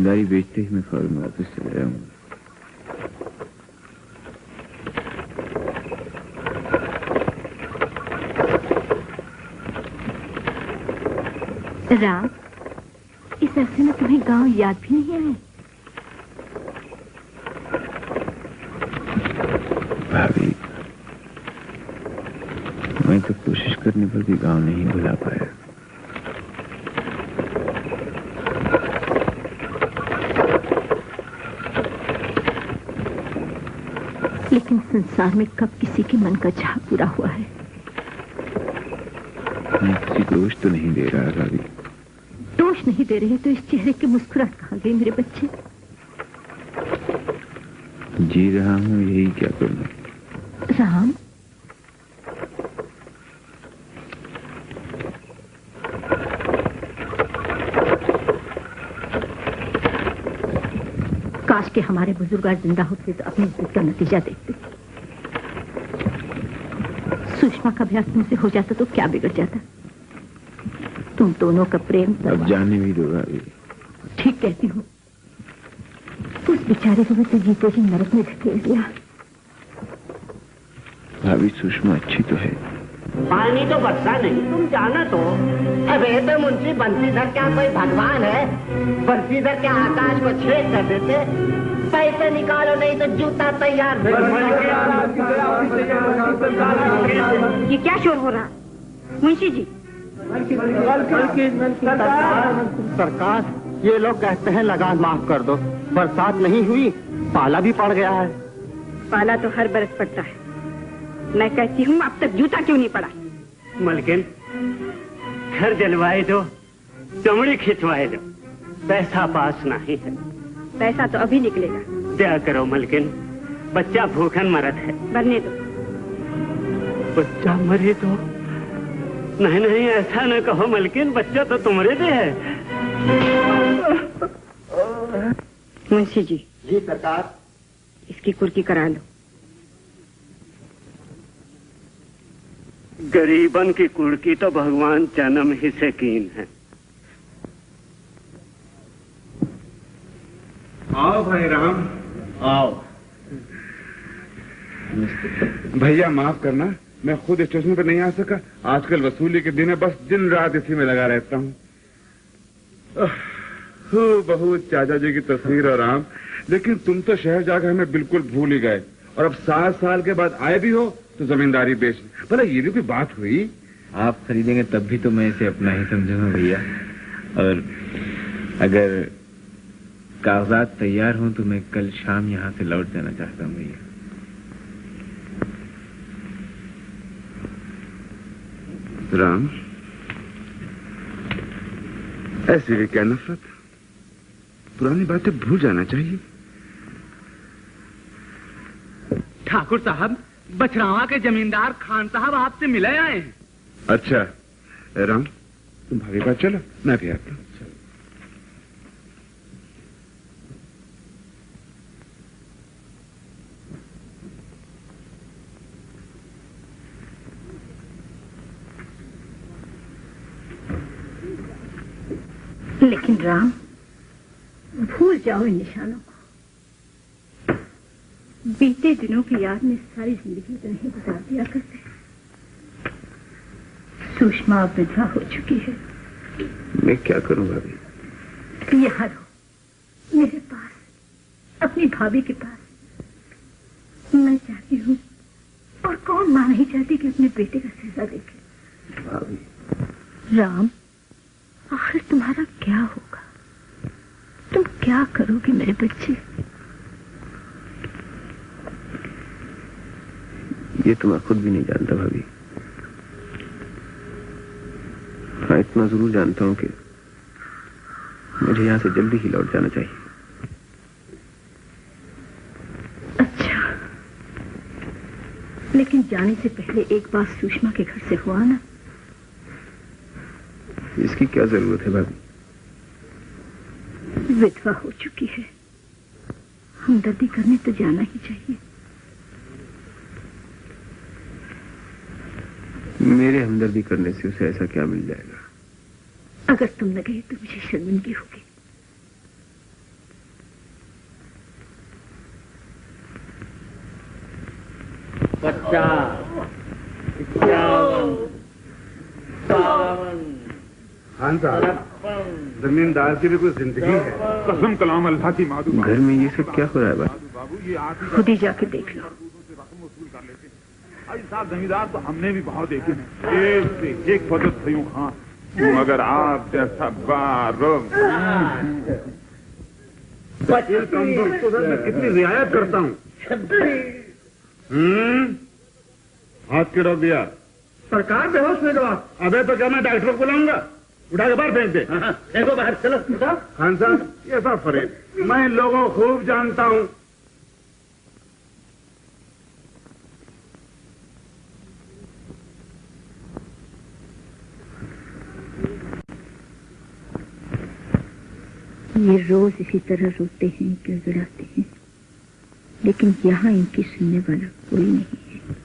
जमींदारी बेचते ही मैं फौरन वापस चले जाऊंगा। राम, इस अरसे में तुम्हें गांव याद भी नहीं आए? भाभी, मैं तो कोशिश करने पर भी गांव नहीं भुला पाया। लेकिन संसार में कब किसी के मन का चाह पूरा हुआ है? मैं किसी को दोष तो नहीं दे रहा भाभी। दोष नहीं दे रहे तो इस चेहरे की मुस्कुराहट कहाँ गई मेरे बच्चे? जी रहा हूँ, यही क्या करूँ। राम, काश के हमारे बुजुर्ग आज जिंदा होते तो अपनी जिद का नतीजा देखते। सुषमा का ब्याह तुमसे हो जाता तो क्या बिगड़ जाता? तुम दोनों का प्रेम अब जाने भी दो भाभी। ठीक कहती हूँ। उस बेचारे को तो जीते ही नरक में धकेल दिया। भाभी, सुषमा अच्छी तो है। पानी तो बरसा नहीं, तुम जाना तो। अबे तो मुंशी बंसीधर क्या कोई भगवान है? बंसीधर क्या आकाश को छेद कर देते? पैसे निकालो नहीं तो जूता तैयार। ये क्या शोर हो रहा? मुंशी जी। सरकार, ये लोग कहते हैं लगान माफ कर दो। बरसात नहीं हुई, पाला भी पड़ गया है। पाला तो हर बरस पड़ता है। मैं कहती हूँ अब तक जूता क्यों नहीं पड़ा? मलकिन, घर जलवाए दो, चमड़ी खिंचवाए दो, पैसा पास नहीं है। पैसा तो अभी निकलेगा। क्या करो मलकिन, बच्चा भूखन मरत है। मरने दो। बच्चा मरे तो? नहीं नहीं, ऐसा न कहो मलकिन, बच्चा तो तुम्हारे भी है। मुंशी जी। जी सरकार। इसकी कुर्की करा लो। गरीबन की कुर्की तो भगवान जन्म ही से कीन है। आओ भाई राम, आओ। भैया माफ करना, मैं खुद स्टेशन पर नहीं आ सका। आजकल वसूली के दिन है, बस दिन रात इसी में लगा रहता हूँ। बहुत चाचा जी की तस्वीर और आम, लेकिन तुम तो शहर जाकर हमें बिल्कुल भूल ही गए। और अब 7 साल के बाद आए भी हो तो जमींदारी बेच। भला ये भी कोई बात हुई? आप खरीदेंगे तब भी तो मैं इसे अपना ही समझूंगा भैया। और अगर कागजात तैयार हों तो मैं कल शाम यहाँ से लौट जाना चाहता हूँ भैया। राम, ऐसी भी क्या नफरत? पुरानी बातें भूल जाना चाहिए। ठाकुर साहब, बछरावा के जमींदार खान साहब आपसे मिले आए हैं। अच्छा राम, तुम भाभी पास चलो, मैं भी आता हूँ। लेकिन राम, भूल जाओ इन निशानों को। बीते दिनों की याद में सारी जिंदगी तो नहीं गुजार दिया करते। सुषमा अब विधवा हो चुकी है। मैं क्या करूं भाभी? यहाँ रहो, मेरे पास, अपनी भाभी के पास। मैं चाहती हूँ, और कौन मां नहीं चाहती कि अपने बेटे का सजा देखे। भाभी। राम, आखिर तुम्हारा क्या होगा? तुम क्या करोगे मेरे बच्चे? ये तो मैं खुद भी नहीं जानता भाभी। मैं इतना जरूर जानता हूं कि मुझे यहां से जल्दी ही लौट जाना चाहिए। अच्छा, लेकिन जाने से पहले एक बात सुषमा के घर से हुआ ना। इसकी क्या जरूरत है भाभी? विधवा हो चुकी है, हमदर्दी करने तो जाना ही चाहिए। मेरे हमदर्दी करने से उसे ऐसा क्या मिल जाएगा? अगर तुम न गए तो मुझे शर्मिंदगी होगी। 50, 51, 52, खान साहब, जमींदार की भी कोई जिंदगी है। कसम कलाम अल्लाह की माधु। घर में ये सब क्या हो रहा है बाबू, ये आप ही खुद ही जाके देख लो। रकम वसूल कर लेते हैं। भाई साहब, जमींदार तो हमने भी बहुत देखे हैं, एक से एक फजत थयूं खां, मगर आप जैसा बारम। मैं कितनी रियायत करता हूँ। हाथ क्यों रोक दिया? सरकार बेहोश में गवा। अबे तो क्या मैं डॉक्टर को बुलाऊंगा? उठा के बाहर फेंक दे। देखो बाहर चलो। खान साहब, ये सब फरेब, मैं इन लोगों को खूब जानता हूँ। ये रोज इसी तरह रोते हैं, गिड़गिड़ाते हैं, लेकिन यहाँ इनकी सुनने वाला कोई नहीं है।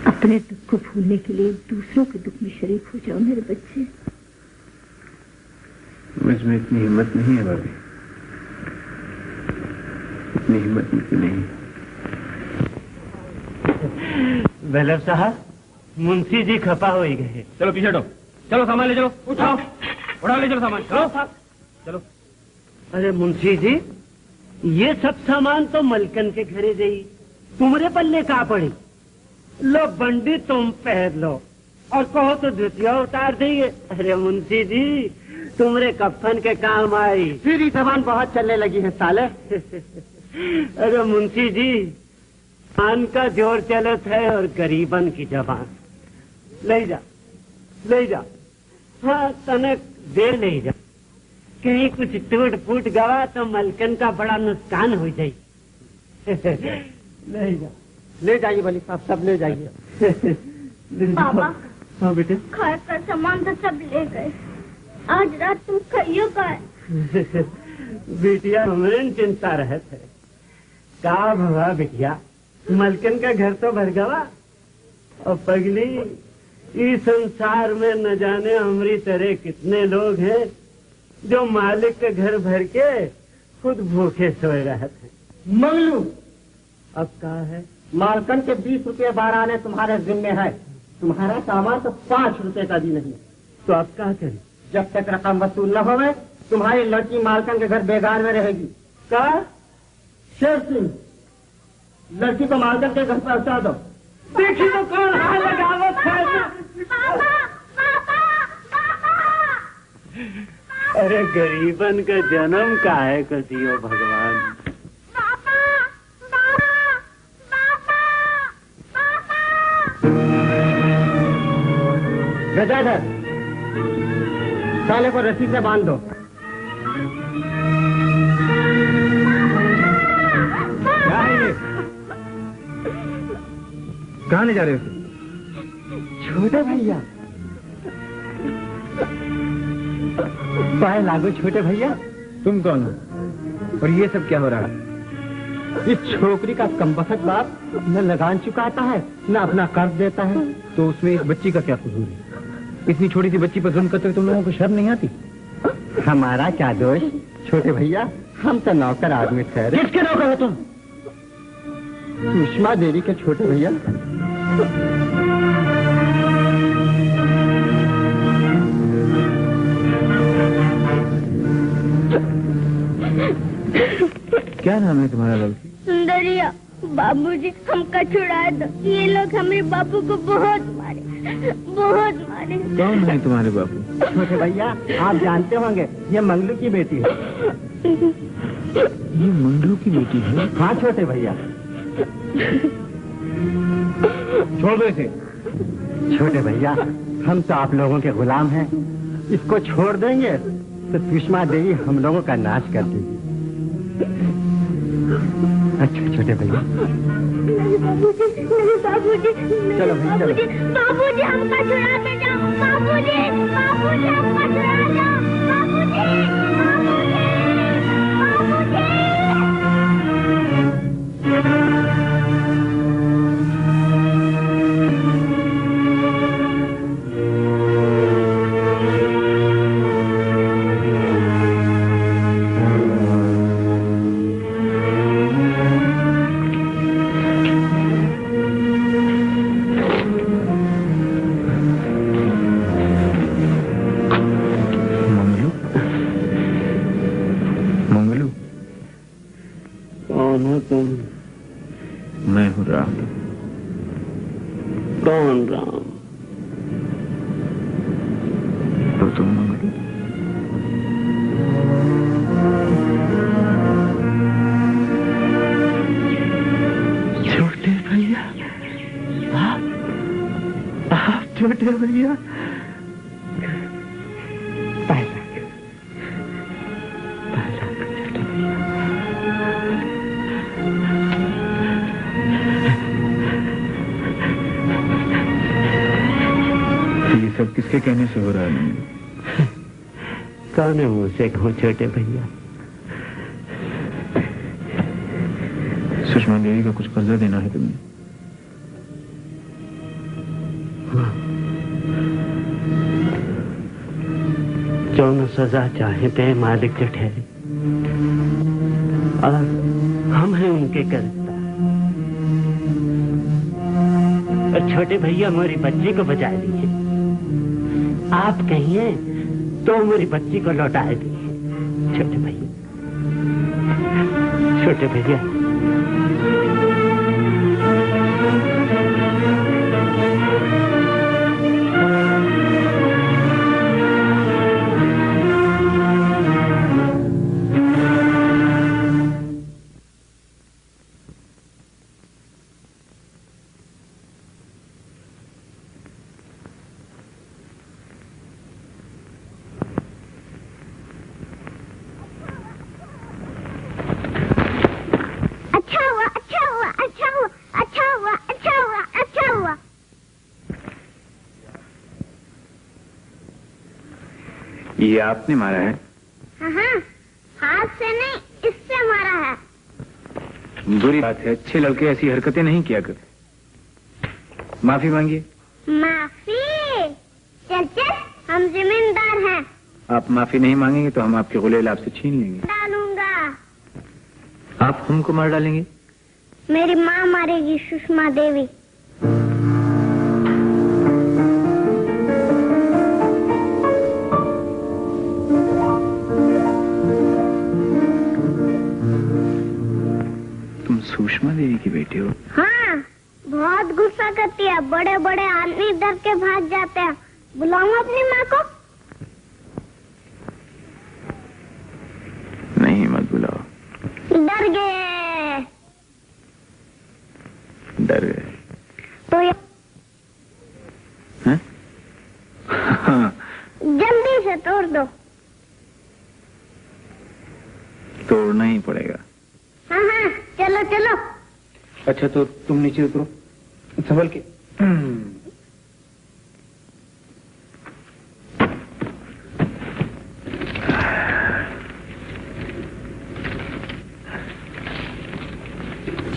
अपने दुख को भूलने के लिए दूसरों के दुख में शरीक हो जाओ मेरे बच्चे। मुझ में इतनी हिम्मत नहीं है भाभी, इतनी हिम्मत मुझे नहीं। वल्लभ साहब, मुंशी जी खपा हो ही गए। चलो पीछे हटो, चलो सामान ले चलो, उठाओ, उठा ले चलो सामान, चलो चलो। अरे मुंशी जी, ये सब सामान तो मलकन के घरे गई, तुम्हारे पल्ले का पड़ी। लो बंडी तुम पहन लो और कहो तो जुतिया उतार देंगे। अरे मुंशी जी, तुम्हारे कफन के काम आई। फिर ही जबान बहुत चलने लगी है साले। अरे मुंशी जी, पान का जोर चलत है और गरीबन की जबान। ले जा, ले जा, हाँ तनक दे ले जा। कहीं कुछ टूट फूट गवा तो मलकन का बड़ा नुकसान हो जाए। ले जा, ले जाइए वली साहब, सब ले जाइए। पापा, हाँ बेटे, घर का सामान तो सब ले गए, आज रात तुम खाइयो का? बिटिया हमरे चिंता रहत है। का भवा बिटिया, मलकन का घर तो भर गवा और पगली, इस संसार में न जाने हमारी तरह कितने लोग हैं जो मालिक के घर भर के खुद भूखे सोए रहते हैं। मंगलू, अब कहा है? मालकन के 20 रुपये 12 आने तुम्हारे जिम्मे है। तुम्हारा सामान तो 5 रुपए का भी नहीं। तो अब क्या करें? जब तक रकम वसूल न होवे, तुम्हारी लड़की मालकन के घर बेगार में रहेगी। का शेर सिंह, लड़की को मालकन के घर पहुंचा दो। देखी तो कौन हाल लगावत है। पापा, पापा, पापा। अरे गरीबन का जन्म काहे को दियो भगवान। पापा, पापा, पापा, पापा। गजाधर, साले को रस्सी से बांध दो। क्या है ये? कहाँ ले जा रहे हो? छोटे भैया, पाए लागो छोटे भैया। तुम कौन हो और ये सब क्या हो रहा है? इस छोकरी का कमबख्त बाप न लगान चुकाता है न अपना कर्ज देता है। तो उसमें इस बच्ची का क्या कसूर है? इतनी छोटी सी बच्ची पर जुल्म करते हुए तुम लोगों को शर्म नहीं आती? हमारा क्या दोष छोटे भैया, हम तो नौकर आदमी ठहरे। किसके नौकर हो तुम? सुषमा देवी के छोटे भैया। क्या नाम है तुम्हारा लड़की? सुंदरिया। बाबूजी, हमका छुड़ा दो, ये लोग हमारे बापू को बहुत मारे, बहुत मारे। कौन है तुम्हारे बापू? छोटे भैया, आप जानते होंगे, ये मंगलू की बेटी है। ये मंगलू की बेटी है? हाँ छोटे भैया। छोड़ दो इसे। छोटे भैया, हम तो आप लोगों के गुलाम हैं। इसको छोड़ देंगे तो सुषमा देवी हम लोगों का नाश कर देगी। अच्छा छोटे भैया। नहीं बाबूजी, नहीं बाबूजी, चलो भाई, चलो। बाबूजी हमका छुड़ा के जाओ। बाबूजी, बाबूजी हमका छुड़ा जाओ। बाबूजी, बाबूजी, कौन राम? तो तुम मंगल। छोटे भैया, आप छोटे भैया। ये सब किसके कहने से हो रहा है? कौन है मुझसे कहूँ छोटे भैया? सुषमा देवी का कुछ कर्जा देना है तुम्हें। जो न सजा चाहे पे मालिक जो ठहरे, और हम हैं उनके कर्जदार। और छोटे भैया मेरी बच्ची को बचा दीजिए। आप कहिए तो मेरी बच्ची को लौटा दीजिए छोटे भैया। छोटे भैया, ये आपने मारा है? हाँ, हाथ से नहीं, इससे मारा है। बुरी बात है, अच्छे लड़के ऐसी हरकतें नहीं किया करते। माफी मांगिए। माफी? चल चल, हम जिम्मेदार हैं। आप माफी नहीं मांगेंगे तो हम आपके गुलेल आपसे छीन लेंगे। डालूंगा। आप हमको मार डालेंगे? मेरी माँ मारेगी, सुषमा देवी। तुम सुषमा देवी की बेटी हो? हाँ, बहुत गुस्सा करती है। बड़े बड़े आदमी डर के भाग जाते हैं। बुलाऊं अपनी माँ को? नहीं, मत बुलाओ। डर गए। डर गए तो ये हैं? जल्दी से तोड़ दो। तोड़ना ही पड़ेगा। हाँ हाँ, चलो चलो। अच्छा, तो तुम नीचे उतरो, संभल के।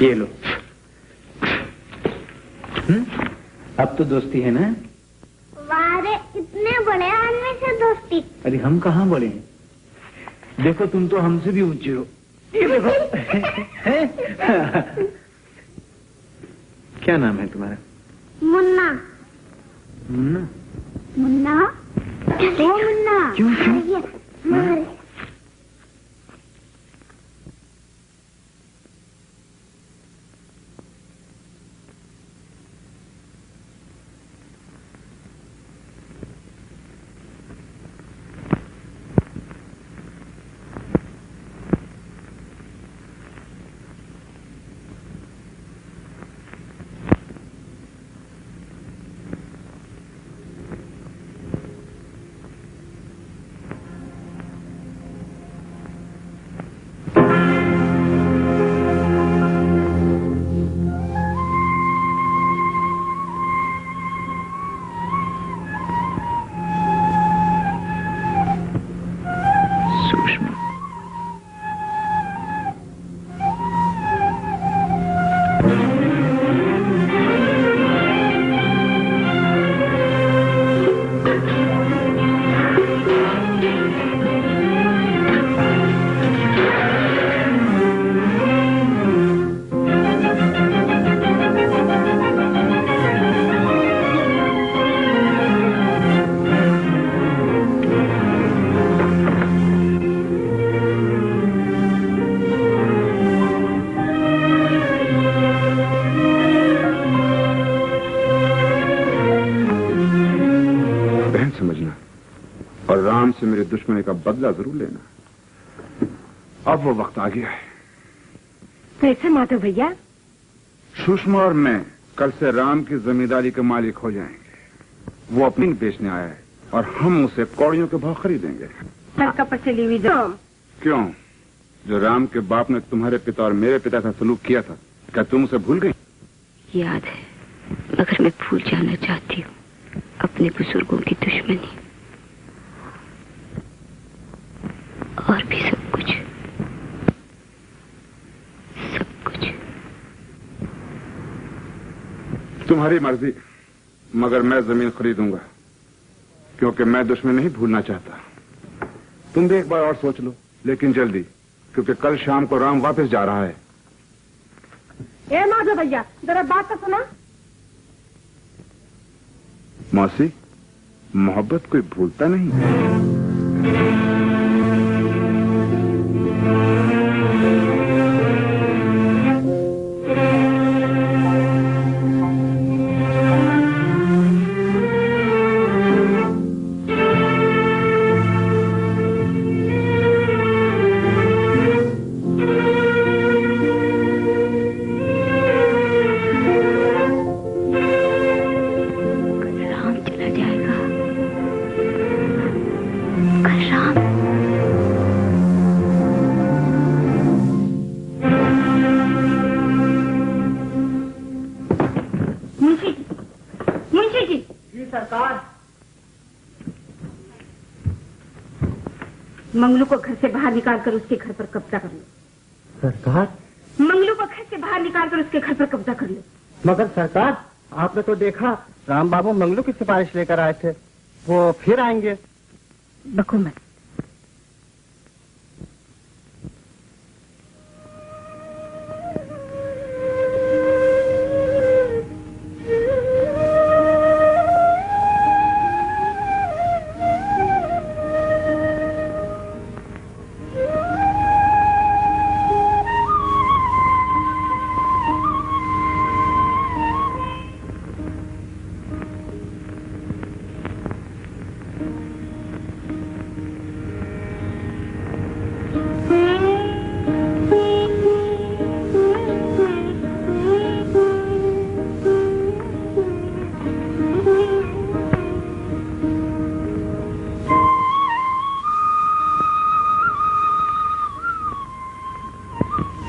ये लो। अब तो दोस्ती है ना? वारे, इतने बड़े आदमी से दोस्ती? अरे हम कहाँ बड़े हैं? देखो, तुम तो हमसे भी ऊंचे हो। ये देखो। क्या नाम है तुम्हारा? मुन्ना। मुन्ना? मुन्ना? ओ मुन्ना। क्यों क्यों? मारे। राम से मेरे दुश्मनी का बदला जरूर लेना। अब वो वक्त आ गया है। कैसे माधव भैया? सुषमा और मैं कल से राम की जमींदारी के मालिक हो जाएंगे। वो अपनी बेचने आया है और हम उसे कौड़ियों के भाव खरीदेंगे। चली हुई क्यों? जो राम के बाप ने तुम्हारे पिता और मेरे पिता का सलूक किया था, क्या तुम उसे भूल गई? याद है, मगर मैं भूल जाना चाहती हूँ अपने बुजुर्गों की दुश्मनी और भी सब कुछ। तुम्हारी मर्जी, मगर मैं जमीन खरीदूंगा, क्योंकि मैं दुश्मन नहीं भूलना चाहता। तुम भी एक बार और सोच लो, लेकिन जल्दी, क्योंकि कल शाम को राम वापस जा रहा है। ए माधव भैया, जरा बात तो सुना। मौसी, मोहब्बत कोई भूलता नहीं। मंगलू को घर से बाहर निकालकर उसके घर पर कब्जा कर लो। सरकार? मंगलू को घर से बाहर निकालकर उसके घर पर कब्जा कर लो। मगर सरकार, आपने तो देखा राम बाबू मंगलू की सिफारिश लेकर आए थे, वो फिर आएंगे। बको मत।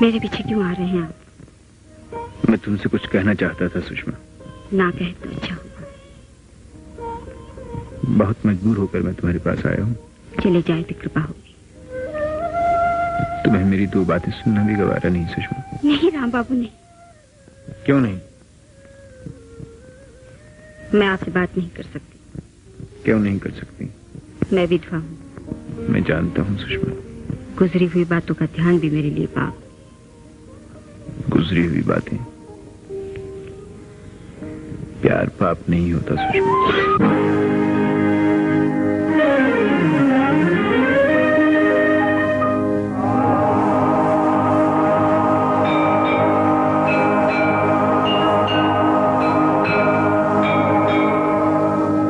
मेरे पीछे क्यों आ रहे हैं आप? मैं तुमसे कुछ कहना चाहता था सुषमा। ना कहे तो अच्छा होगा। बहुत मजबूर होकर मैं तुम्हारे पास आया हूँ। चले जाए तो कृपा होगी। तुम्हें मेरी दो बातें सुनना भी गवारा नहीं सुषमा। नहीं राम बाबू नहीं। क्यों नहीं? मैं आपसे बात नहीं कर सकती। क्यों नहीं कर सकती? मैं विधवा हूँ। मैं जानता हूँ सुषमा। गुजरी हुई बातों का ध्यान भी मेरे लिए पाप। गुजरी हुई बातें, प्यार पाप नहीं होता सुषमा।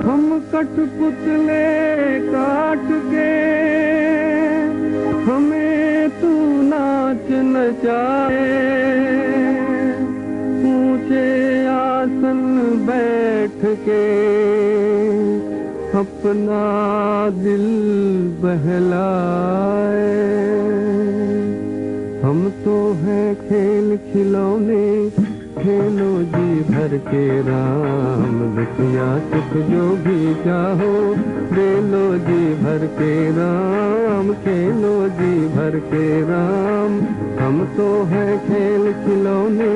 हम कठपुतले काट के हमें तू नाच नचाए, ऊंचे आसन बैठ के अपना दिल बहलाए। हम तो हैं खेल खिलौने, खेलो जी भर के राम, दुखिया सुख जो भी चाहो दे लो जी भर के राम, खेलो जी भर के राम। हम तो हैं खेल खिलौने,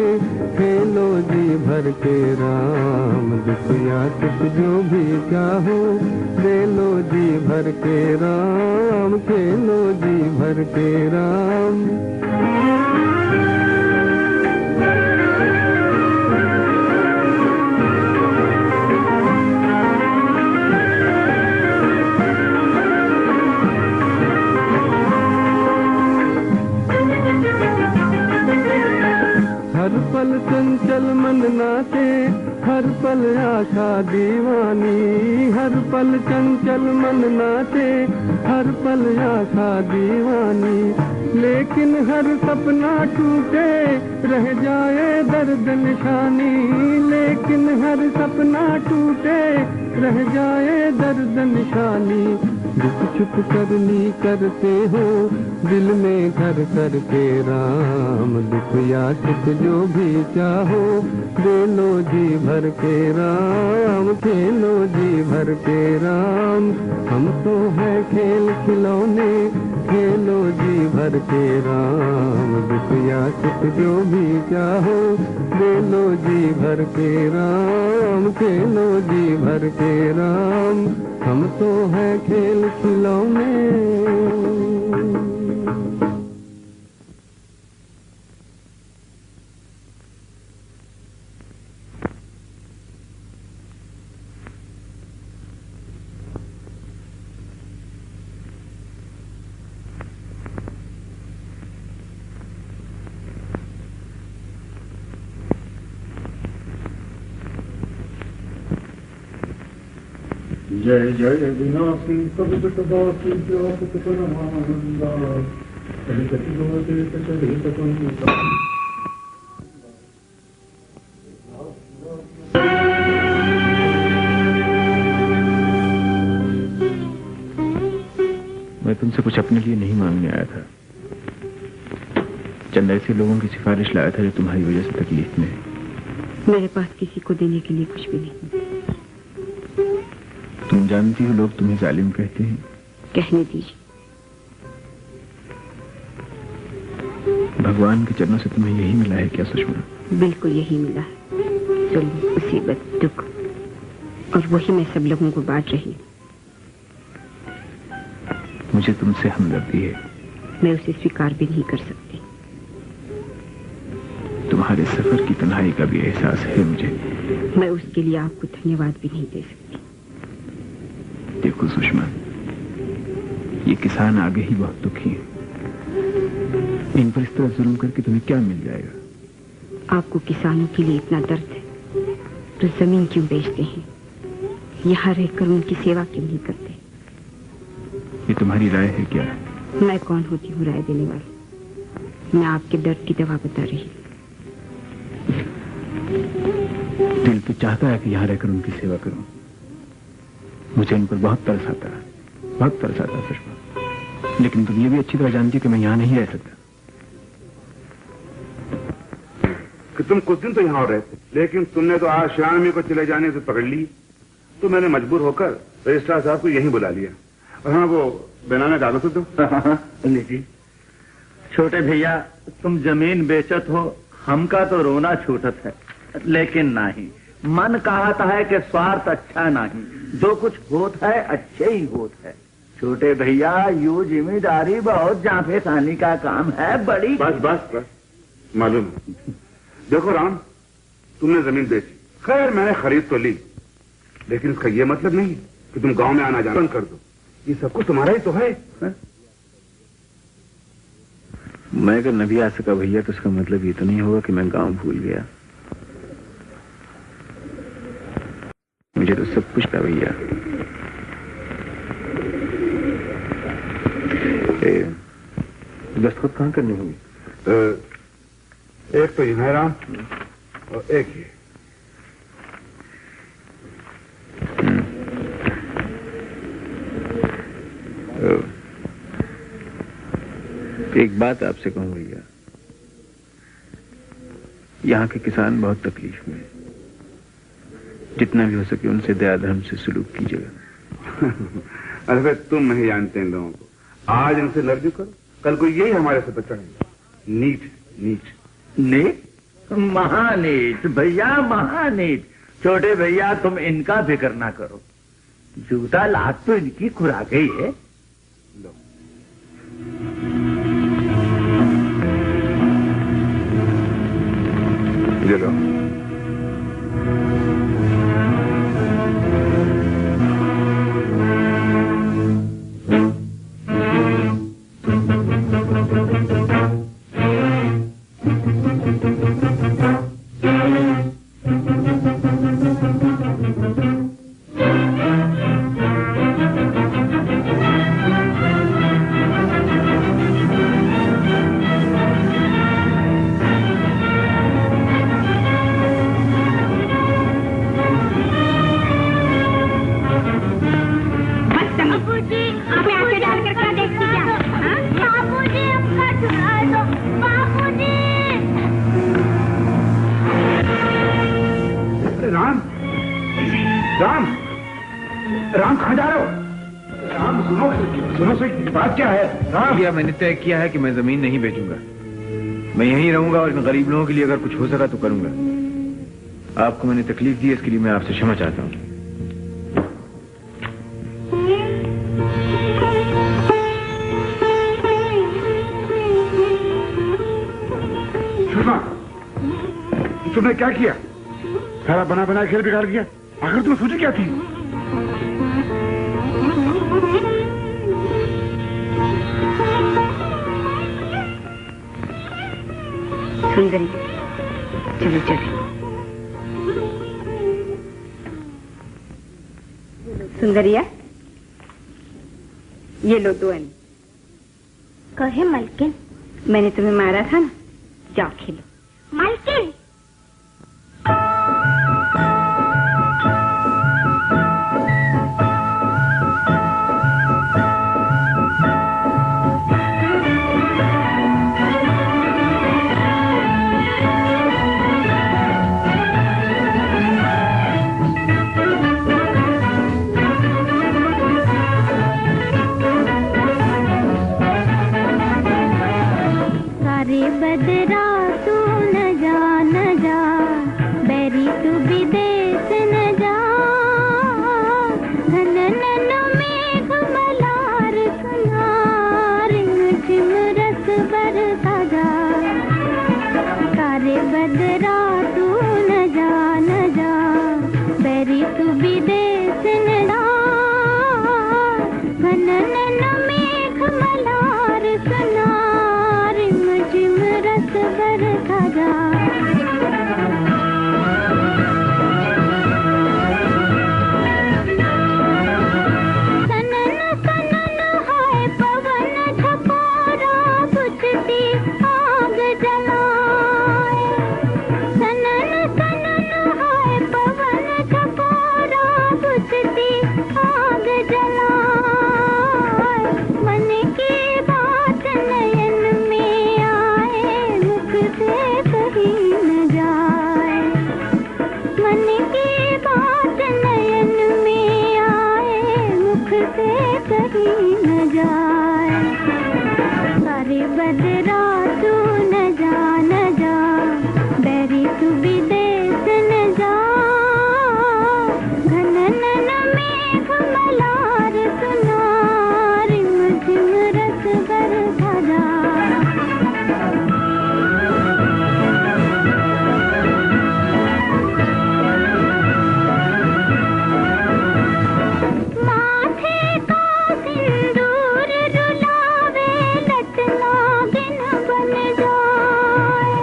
खेलो जी भर के राम, दुखिया सुख जो भी चाहो दे लो जी भर के राम, खेलो जी भर के राम। हर पल चंचल मन नाचे, हर पल आशा दीवानी, हर पल चंचल मन नाचे, हर पल आशा दीवानी। लेकिन हर सपना टूटे रह जाए दर्द निशानी, लेकिन हर सपना टूटे रह जाए दर्द निशानी। दुख छुप करनी करते हो दिल में घर कर के राम, दुख या सुख जो भी चाहो दे लो जी भर के राम, खेलो जी भर के राम। हम तो है खेल खिलौने खेलो जी भर के राम, दुख या सुख जो भी चाहो दे लो जी भर के राम, खेलो जी भर के राम। हम तो है खेल खिलौने। जय जय विनाशी कवितवासी व्यापक परमानंदा, कलिकति भवते चरित कुंदा। मैं तुमसे कुछ अपने लिए नहीं मांगने आया था, चंद ऐसे लोगों की सिफारिश लाया था जो तुम्हारी वजह से तकलीफ में है। मेरे पास किसी को देने के लिए कुछ भी नहीं। तुम जानती हो लोग तुम्हें जालिम कहते हैं। कहने दीजिए। भगवान के चरणों से तुम्हें यही मिला है क्या सुषमा? बिल्कुल यही मिला है, जुल्म, मुसीबत, दुख, और वही मैं सब लोगों को बांट रही हूँ। मुझे तुमसे हमदर्दी है। मैं उसे स्वीकार भी नहीं कर सकती। तुम्हारे सफर की तन्हाई का भी एहसास है मुझे। मैं उसके लिए आपको धन्यवाद भी नहीं दे सकती। देखो सुषमा, ये किसान आगे ही बहुत दुखी हैं। इन पर इस तरह जुल्म करके तुम्हें क्या मिल जाएगा? आपको किसानों के लिए इतना दर्द है तो जमीन क्यों बेचते हैं? यहाँ रहकर उनकी सेवा क्यों नहीं करते? ये तुम्हारी राय है क्या? मैं कौन होती हूँ राय देने वाली? मैं आपके दर्द की दवा बता रही हूँ। दिल तो चाहता है कि यहाँ रहकर उनकी सेवा करूं। मुझे उन पर बहुत तरस आता है, बहुत तरस आता है सुषमा। लेकिन तुम ये भी अच्छी तरह जानती हो कि मैं यहाँ नहीं रह सकता। कि तुम कुछ दिन तो यहाँ रहे थे, लेकिन तुमने तो आज श्यामी को चले जाने से पकड़ ली, तो मैंने मजबूर होकर रजिस्ट्रार साहब को यहीं बुला लिया। और हाँ, वो बनाना कागज दो। लीजिए। छोटे भैया, तुम जमीन बेचत हो, हमका तो रोना छूटत है, लेकिन नहीं, मन कहता है कि स्वार्थ अच्छा नहीं, जो कुछ होत है अच्छे ही होत है। छोटे भैया, यू जिम्मेदारी बहुत जाफेसानी का काम है, बड़ी। बस बस बस, मालूम। देखो राम, तुमने जमीन बेची, खैर मैंने खरीद तो ली, लेकिन इसका ये मतलब नहीं कि तुम गांव में आना जाना बंद कर दो। ये सब कुछ तुम्हारा ही तो है? मैं अगर न भी आ सका भैया, तो उसका मतलब ये तो नहीं होगा कि मैं गांव भूल गया। मुझे तो सब कुछ था भैया। दस्तखत कहाँ करनी होगी? एक तो यहाँ राम और एक ये। एक बात आपसे कहूं भैया, यहाँ के किसान बहुत तकलीफ में, जितना भी हो सके उनसे दया धर्म से सलूक कीजिएगा। अरे तुम नहीं जानते इन लोगों को। आज इनसे नर्जी करो, कल को यही हमारे से चढ़ेगा। नीच नीच नीच, महानीच भैया, महानीच। छोटे भैया, तुम इनका फिक्र ना करो, जूता लात तो इनकी खुराक ही है। लो। ये लो। राम, राम कहाँ जा रहे हो? राम सुनो, सुनो सही, बात क्या है? राम, भैया मैंने तय किया है कि मैं जमीन नहीं बेचूंगा। मैं यहीं रहूंगा और इन गरीब लोगों के लिए अगर कुछ हो सका तो करूंगा। आपको मैंने तकलीफ दी, इसके लिए मैं आपसे क्षमा चाहता हूँ। तुमने क्या किया? सारा बना बनाया खेल बिगाड़ दिया। आखिर तुम्हें सोची क्या थी? सुंदरी, चलो चलो। सुंदरिया, ये लो 2 आने। कहे मलकिन? मैंने तुम्हें मारा था ना, जाओ खेलो। मलकिन, बदरा तू न जा, बैरी तू विदेश न जा, घन नन मेघ मलार सुनार, झिम रस बरसा जा। कारे बदरा तू न जा, बैरी तू विदेश न जा, घन नन मेघ मलार सुनार, झिम रस बरसा जा। सनन सनन हाय पवन झकोरा, बुझती आग जलाए। सनन सनन हाय पवन झकोरा, बुझती आग जलाए। मन की बात नयन में आए, मुख से कही न जाए। मन की बात नयन में आए, मुख से कही न जाए। सारे बदरा तू न जा, बैरी तू विदेश न जा, घन नन मेघ मलार सुनार, झिम रस बरसा जा। माथे का सिंदूर रुलावे, लट नागिन बन जाए।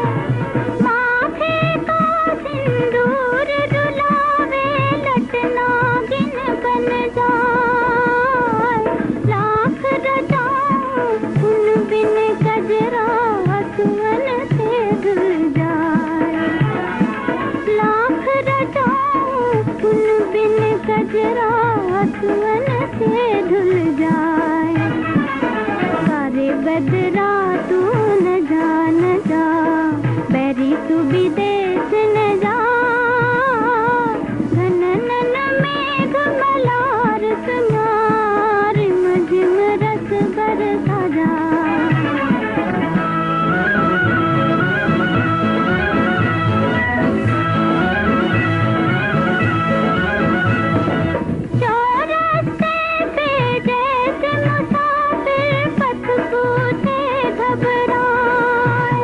माथे का सिंदूर रुलावे, लट नागिन बन जाए। लाख रचाऊं उन बिन कजरा, सुवन से धुल जाए। लाख रचाऊं उन बिन कजरा, सुवन से धुल जाए। सारे बदरा तू न जा, बैरी तू विदेश न जा, घन नन मेघ मलार सुनार, झिम रस बरसा जा। चौरस्ते पे जैसे मुसाफिर, पथ पूछे घबराए।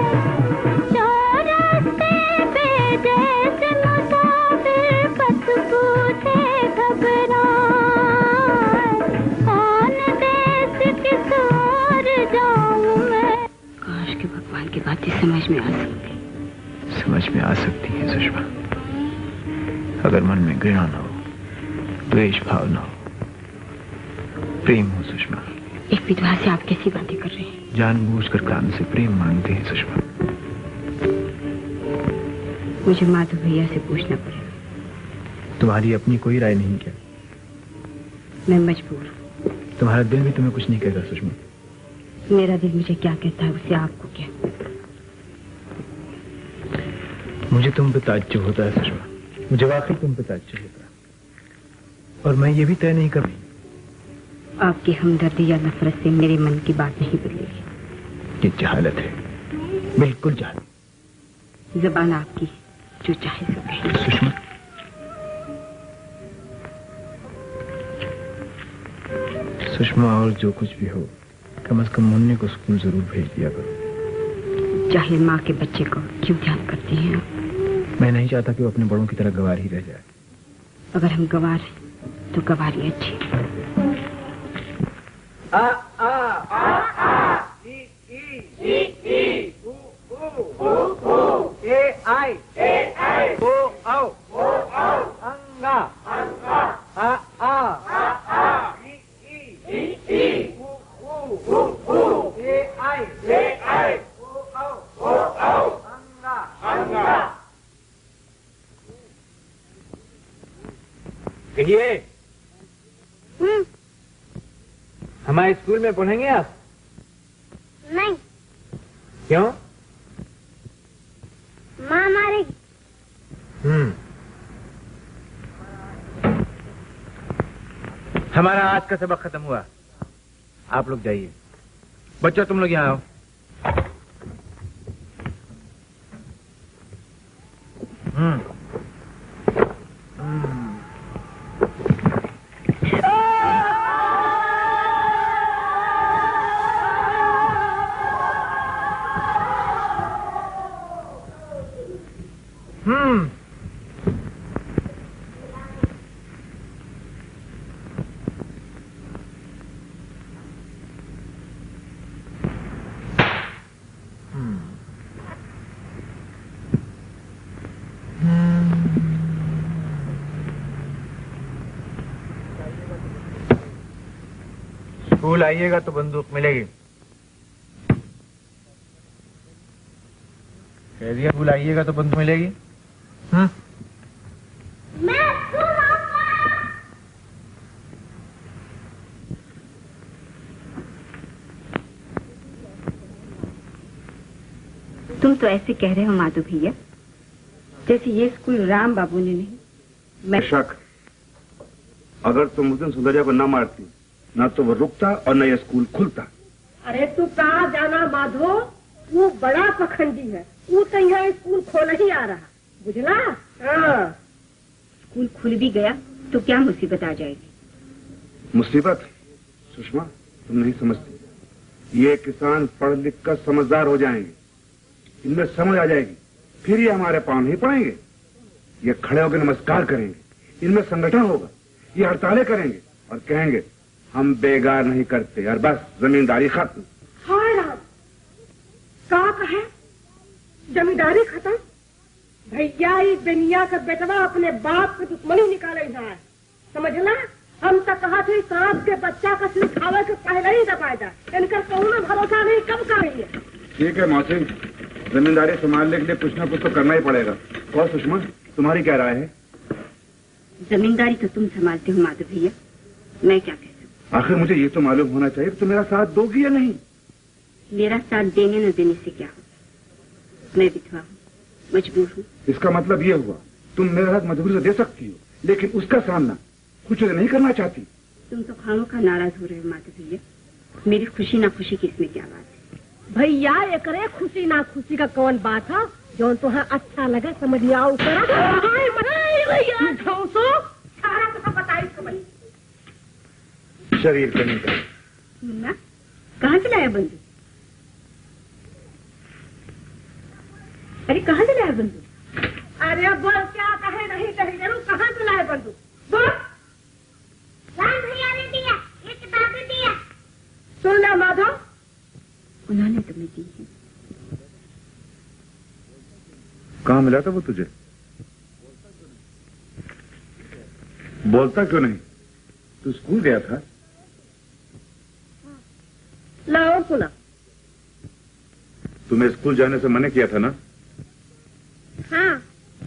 चौरस्ते पे जैसे मुसाफिर, पथ पूछे घबराए। कौन देश किस ओर जाऊं मैं? काश के भगवान की बातें समझ में आ सकती। समझ में आ सकती है सुषमा, अगर मन में घृणा न हो, द्वेष भाव न हो, प्रेम हो सुषमा। एक विधवा से आप कैसी बातें कर रहे हैं? जानबूझकर कान से प्रेम मांगते हैं सुषमा। मुझे माधव भैया से पूछना पड़ेगा। तुम्हारी अपनी कोई राय नहीं क्या? मैं मजबूर हूँ। तुम्हारा दिल भी तुम्हें कुछ नहीं कहता सुषमा। मेरा दिल मुझे क्या कहता है, उससे आपको क्या? मुझे तुम पे ताज्जुब होता है सुषमा, मुझे वाकई तुम पे ताज्जुब होता है। और मैं ये भी तय नहीं कर रही। आपकी हमदर्दी या नफरत से मेरे मन की बात नहीं बदलेगी। ये जहालत है, बिल्कुल जहालत। जबान आपकी, जो चाहे सो कहे। सुषमा, सुषमा, और जो कुछ भी हो, कम से कम मुन्ने को स्कूल जरूर भेज दिया करो। जाहिर माँ के बच्चे को क्यों ध्यान करती हैं आप? मैं नहीं चाहता कि वो अपने बड़ों की तरह गवार ही रह जाए। अगर हम गवार हैं तो गवारी अच्छी। आ आ आ आ ई ई ई ई उ उ ए आई ओ औ अंगा आ आ ई ई उ ए आई ओ औ अंगा। कहिए, हमारे स्कूल में पढ़ेंगे आप? नहीं। क्यों? माँ मारेगी। हमारा आज का सबक खत्म हुआ, आप लोग जाइए। बच्चों, तुम लोग यहाँ आओ। स्कूल आइएगा तो बंदूक मिलेगी। कह दिया, स्कूल आइएगा तो बंदूक मिलेगी। तुम तो ऐसे कह रहे हो माधु भैया, जैसे ये स्कूल राम बाबू ने नहीं। मैं बेशक, अगर तुम उस दिन सुंदरिया को न मारती, ना तो वो रुकता और न ये स्कूल खुलता। अरे तू कहाँ जाना माधो, वो बड़ा पखंडी है। वो तो यहाँ स्कूल खोल ही आ रहा, बुझला? हाँ। स्कूल खुल भी गया तो क्या मुसीबत आ जाएगी? मुसीबत? सुषमा, तुम नहीं समझती। ये किसान पढ़ लिख कर समझदार हो जाएंगे, इनमें समझ आ जाएगी, फिर ये हमारे पांव नहीं पड़ेंगे। ये खड़े होकर नमस्कार करेंगे, इनमें संगठन होगा, ये हड़तालें करेंगे और कहेंगे हम बेगार नहीं करते यार, बस जमींदारी खत्म। हाय राम, का कहे जमींदारी खत्म? भैया, इस दुनिया का बेटवा अपने बाप की दुश्मनी निकाले है, समझला? हम तो कहा थे सांप के बच्चा का सिर खावे के पहले ही दबा जाए। इनका कौन भरोसा नहीं, कब करेंगे? ठीक है मौसी, जमींदारी संभालने के लिए कुछ ना कुछ तो करना ही पड़ेगा। और सुषमा, तुम्हारी क्या राय है? जमींदारी तो तुम संभालते हो माधव भैया, मैं क्या कह सकती? आखिर मुझे ये तो मालूम होना चाहिए कि तुम मेरा साथ दोगी या नहीं। मेरा साथ देने न देने से क्या हो, मैं विधवा हूँ, मजबूर हूँ। इसका मतलब ये हुआ तुम मेरा साथ मजबूरी से दे सकती हो, लेकिन उसका सामना कुछ नहीं करना चाहती। तुम तो खामों का नाराज हो रहे हो माधव भैया, मेरी खुशी ना खुशी की इसमें क्या बात है? भैया, ये करे खुशी ना खुशी का कौन बात है? जो तुम्हें अच्छा लगा समझ आओ भैया, सारा तो बताई समझ। शरीर करने का मुन्ना, कहाँ से लाया बंदूक? अरे कहाँ से लाया बंदूक? अरे बोल, क्या कहे नहीं कहे जरूर, कहाँ से लाया बंदूक? बोल। राम भैया ने दिया, ये किताबें दिया। सुन ला माधव, उन्होंने तुम्हें दी है। कहाँ मिला था वो तुझे? बोलता क्यों नहीं? तू स्कूल गया था? लाओ सुना। तुम्हें स्कूल जाने से मना किया था ना? हाँ,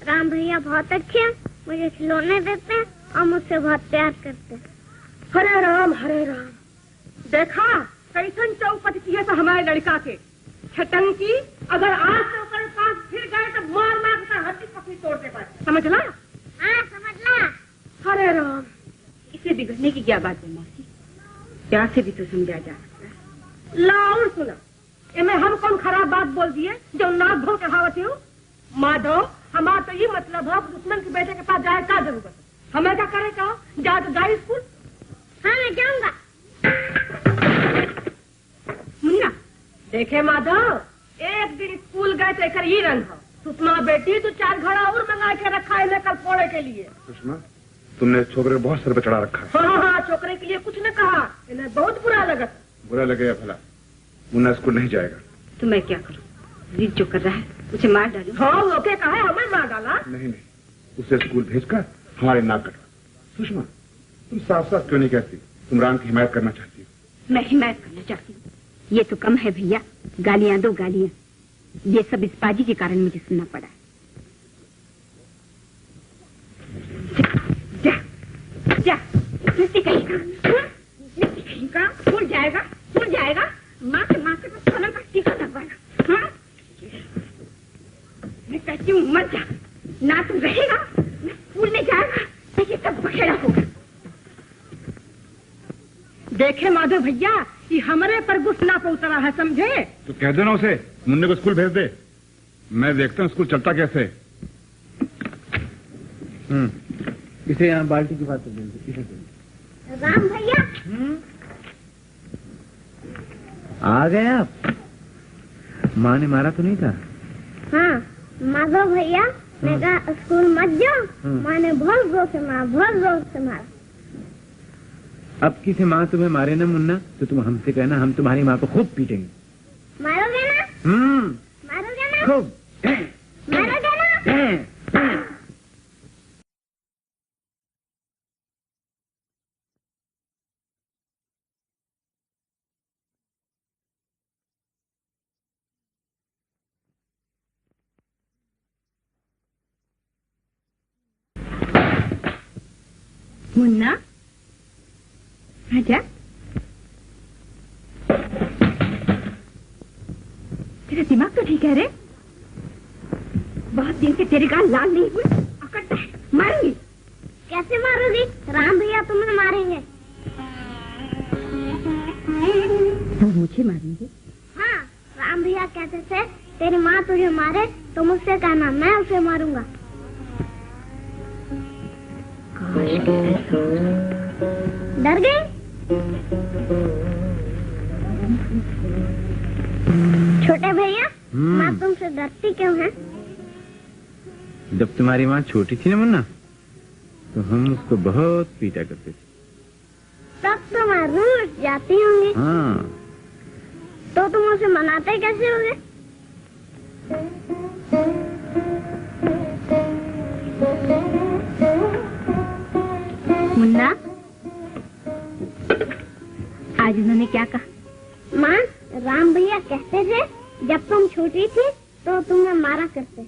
राम भैया बहुत अच्छे हैं, मुझे खिलौने देते हैं और मुझसे बहुत प्यार करते हैं। हरे राम हरे राम। देखा कैसन चौपट किए तो हमारे लड़का के छटंकी, अगर आज से ऊपर पास फिर गए तो मार मार कर हड्डी पकड़ी तोड़ दे पाए, समझ ला? हाँ, समझ ला। हरे राम। बिगड़ने की क्या बात है मौसी? प्यार से भी तो समझा जा सकता है। लाओ सुना, इनमें हम कौन खराब बात बोल दिए जो नाक धो चढ़ावती हूँ? माधव, हमारा तो ये मतलब है दुश्मन के बेटे के पास जाए क्या जरूरत है? हमें क्या करे कहो? जा तो जाए स्कूल। हाँ मैं जाऊंगा। मुन्ना देखे माधव, एक दिन स्कूल गए तो एक ही रंग हो। सुषमा बेटी तू 4 घड़ा और मंगा के रखा है इन्हें कल फोड़े के लिए। सुषमा, तुमने छोकरे को बहुत सर पे चढ़ा रखा है। हाँ, छोकरे के लिए कुछ न कहा, इन्हें बहुत बुरा लगा। बुरा लगेगा भला, मुन्ना स्कूल नहीं जाएगा। तो मैं क्या करूँ? जिद जो कर रहा है उसे मार डालूं? हाँ, वो क्या कहा है, हमें मार डाला? नहीं, उसे स्कूल भेजकर हमारे नाक कटवा। सुषमा, तुम साफ साफ क्यों नहीं कहती तुम राम की हिमायत करना चाहती हो? मैं हिमायत करना चाहती हूँ, ये तो कम है भैया। गालियां दो गालियां, ये सब इस बाजी के कारण मुझे सुनना पड़ा है। जा, जा, नस्ती कहेगा, भूल जाएगा, माँ के पास खाना का टीका लगवाना। हाँ? मैं कहती हूँ मत जा, ना तू रहेगा, ना स्कूल में जाएगा, तो ये सब बखेड़ा होगा। देखे माधव भैया, ये हमारे पर गुस्सा पर उतरा है, समझे? तो कह दो ना उसे, मुन्ने को स्कूल भेज दे। मैं देखता हूँ स्कूल चलता कैसे। इसे यहाँ बाल्टी की बात कर। राम भैया आ गए आप? माँ ने मारा तो नहीं था? हाँ, माधव भैया मैं कहा स्कूल मत जाओ। माँ ने बहुत जोर से मारा। अब किसी माँ तुम्हें मारे ना मुन्ना, तो तुम हमसे कहना, हम तुम्हारी माँ को खूब पीटेंगे। मारोगे ना? मारोगे ना? खूब मारोगे ना? मुन्ना आजा। तेरा दिमाग तो ठीक है रे? बहुत दिन से तेरे गाल लाल नहीं हुए, अकड़ता है, मारूंगी। कैसे मारोगी? राम भैया तुम्हें मारेंगे। तो मुझे मारेंगे? हाँ, राम भैया कहते थे तेरी माँ तुझे मारे तो मुझसे कहना, मैं उसे मारूंगा। डर गए? छोटे भैया, माँ तुमसे डरती क्यों है? जब तुम्हारी माँ छोटी थी ना मुन्ना, तो हम उसको बहुत पीटा करते थे। तब तो मैं रूठ जाती होंगी। हाँ। तो तुम उसे मनाते कैसे होगे? मुन्ना, आज उन्होंने क्या कहा? माँ, राम भैया कहते थे जब तुम छोटी थी तो तुम्हें मारा करते।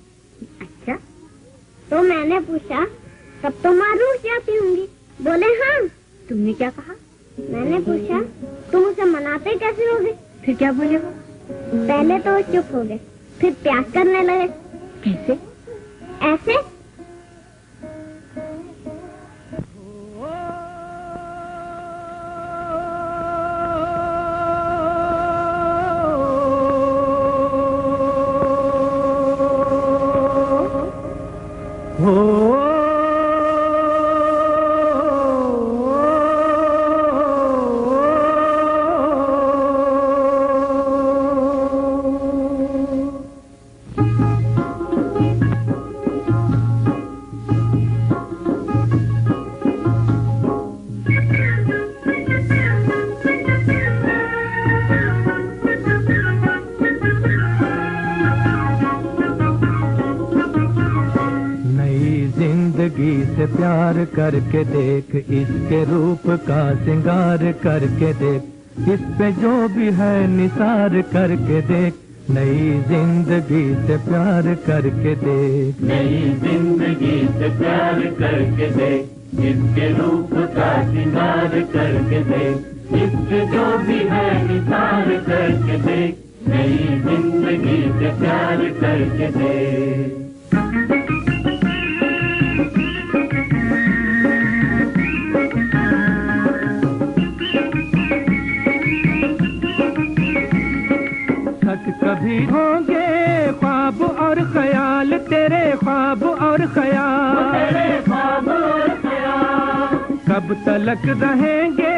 अच्छा, तो मैंने पूछा तब तो माँ रूठ जाती होंगी। बोले हाँ। तुमने क्या कहा? मैंने पूछा तुम उसे मनाते कैसे होगे? फिर क्या बोले वो? पहले तो वो चुप हो गए, फिर प्यार करने लगे। कैसे? ऐसे। से प्यार करके देख, इसके रूप का सिंगार करके देख, इस पे जो भी है निसार करके देख। नई जिंदगी से प्यार करके देख, नई जिंदगी से प्यार करके देख, इसके रूप का सिंगार करके देख, इस पे जो भी है निसार करके देख। नई जिंदगी से प्यार करके देख। कब तलक रहेंगे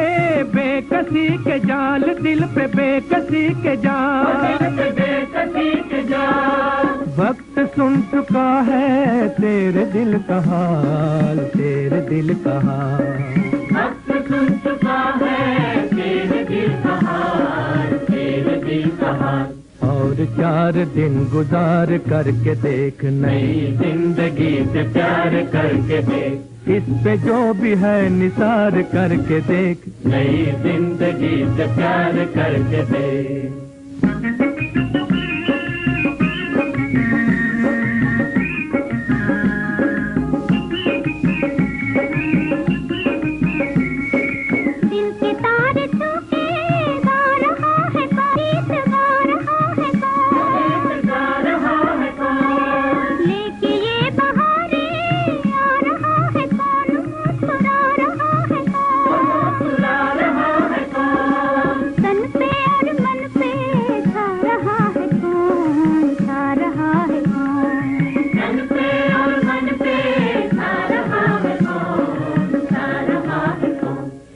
बेकसी के जाल, दिल पे बेकसी के जाल, बेकसी के जाल। वक्त सुन चुका है तेरे दिल का हाल, तेरे दिल का हाल। वक्त सुन चुका है तेरे दिल का हाल, तेरे दिल का हाल। और 4 दिन गुजार करके देख, नई जिंदगी से प्यार करके देख, इस पे जो भी है निसार करके देख, नई जिंदगी से प्यार करके देख।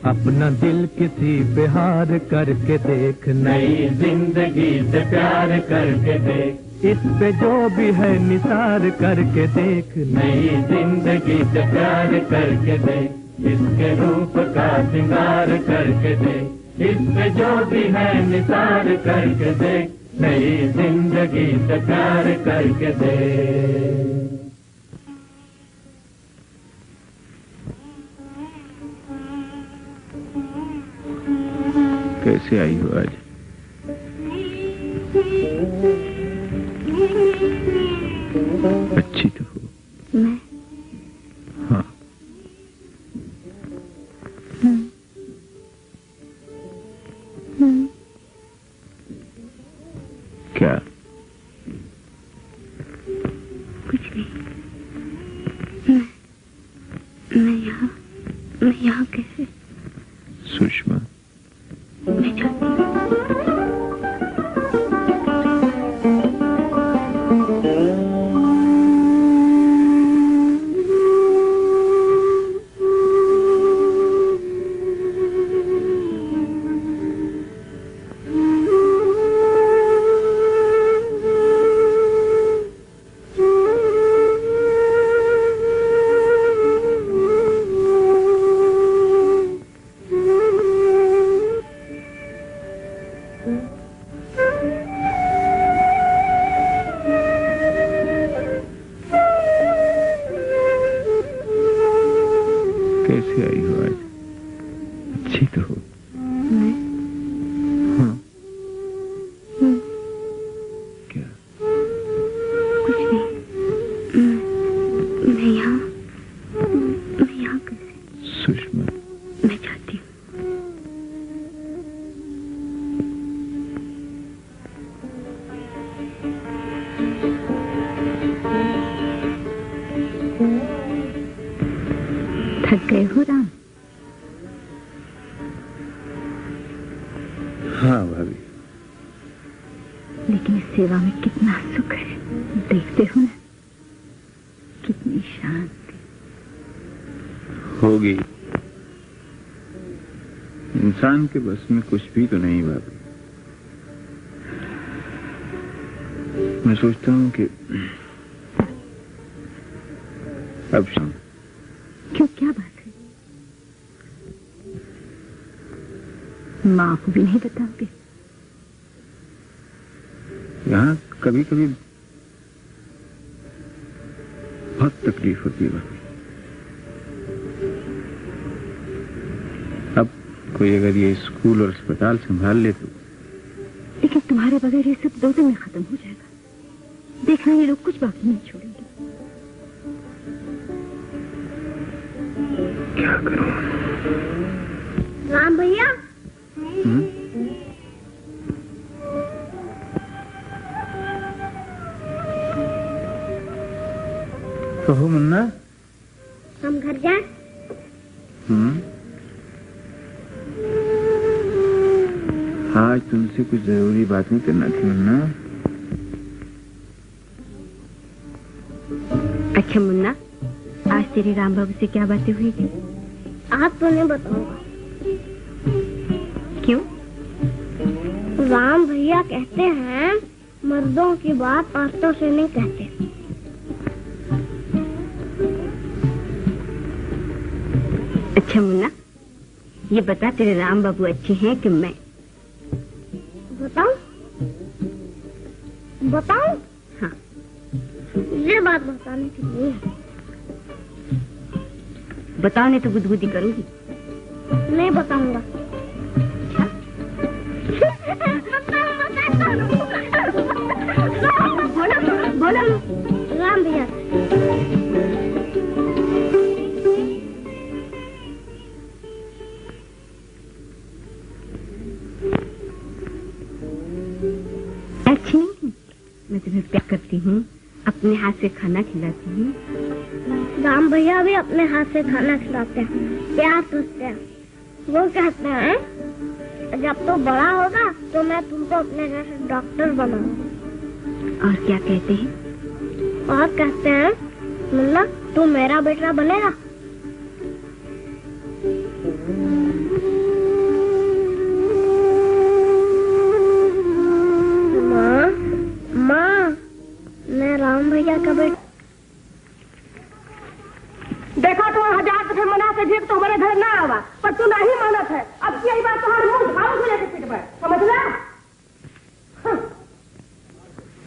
अपना दिल किसी पे हार करके देख, नई जिंदगी से प्यार करके देख, इस पे जो भी है निसार करके देख, नई जिंदगी से प्यार करके देख, इसके रूप का श्रृंगार करके देख, इस पे जो भी है निसार करके देख, नई जिंदगी से प्यार करके देख। कैसे आई हो आज? अच्छी तो हो। मैं? हाँ। क्या? कुछ नहीं। मैं यहाँ कैसे? सुषमा, मैं चाहती हूँ। कैसे आई हो आज? अच्छी तो हो। हाँ। क्या? कुछ नहीं। मैं यहाँ कैसे? सुषमा, मैं चाहती हूँ। थक गए हो राम? हाँ भाभी। लेकिन इस सेवा में कितना सुख है, देखते हो ना, कितनी शांति। होगी। इंसान के बस में कुछ भी तो नहीं भाभी। मैं सोचता हूँ कि अब शाम। क्यों, क्या बात है? माँ को भी नहीं बताओगे? यहाँ कभी कभी बहुत तकलीफ होती है भाभी। अब कोई अगर ये स्कूल और अस्पताल संभाल ले तो। लेकिन तुम्हारे बगैर ये सब 2 दिन में खत्म हो जाएगा। देखना, ये लोग कुछ बाकी नहीं छोड़ेंगे। क्या करूं? राम भैया, कहो मुन्ना। हम घर जाए? आज तुमसे कुछ जरूरी बात नहीं करना थी मुन्ना। अच्छा मुन्ना, आज तेरे राम बाबू से क्या बातें हुई थी? आज तो नहीं बताऊंगा। क्यों? राम भैया कहते हैं मर्दों की बात औरतों से नहीं कहते। अच्छा मुन्ना, ये बता तेरे राम बाबू अच्छे हैं कि मैं? बताऊं? बताऊं? हाँ। ये बात बताने के लिए बताओ, नहीं तो गुदगुदी करूंगी। नहीं बताऊंगा। बोलो राम भैया। अच्छी नहीं, मैं तुम्हें प्यार करती हूँ, अपने हाथ से खाना खिलाती हूँ। राम भैया भी अपने हाथ से खाना खिलाते हैं, प्यार पूछते हैं। वो कहते हैं जब तो बड़ा होगा तो मैं तुमको अपने घर से डॉक्टर बनाऊंगा। और क्या कहते हैं? और कहते हैं मुन्ना तू मेरा बेटा बनेगा। माँ माँ, मैं राम भैया का बेटा। देखा तो 1000 दफे मना के देख तो हमारे घर ना आवा, पर तू नहीं मानत है। अब यही बात तुम्हारे मुंह झाड़ू से लेके पीट में, समझ ला?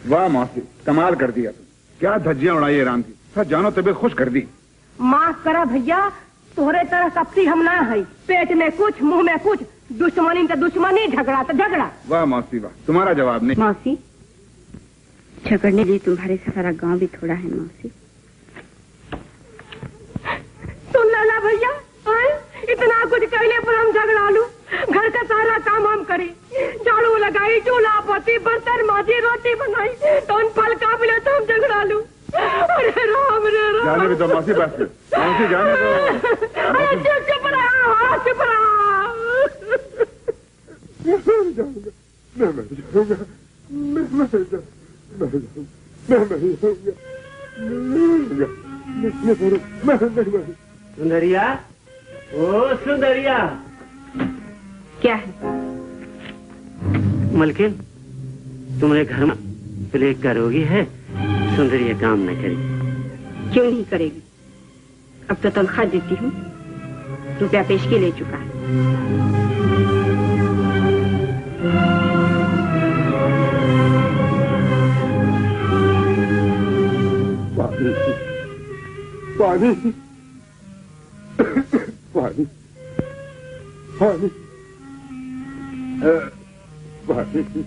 वाह मौसी, कमाल कर दिया तुम। क्या धज्जियां उड़ाई है राम की। सर जानो तबीयत खुश कर दी। माफ करा भैया, तोहरे तरह कपटी हम ना है। पेट में कुछ, मुंह में कुछ, दुश्मनी तो दुश्मनी, झगड़ा तो झगड़ा। वाह मौसी वाह, तुम्हारा जवाब नहीं। मौसी, झगड़ने लिए तुम्हारे सारा गांव भी थोड़ा है मौसी। सुन लाला भैया, इतना कुछ कहने पर हम झगड़ा लू। घर का सारा काम हम करी, झाड़ू लगाई, चूल्हा पोती, बर्तन माजी, रोटी बनाई, तो उन फल का मिले तो हम झगड़ा लू। अरे राम रे राम। जाने भी तो मौसी, बस मौसी जाने दो। अरे चुप रहा, चुप रहा। मैं मर जाऊंगा, मैं मर जाऊंगा, मैं मर जाऊंगा, मैं मर जाऊंगा, मैं मर। सुंदरिया, ओ सुंदरिया। क्या है? मलकिन, तुम्हारे घर में प्लेग का रोगी है, सुंदरिया काम न करेगी। क्यों नहीं करेगी? अब तो तनख्वाह देती हूँ, रुपया पेशगी ले चुका है। पानी पानी पानी पानी पानी।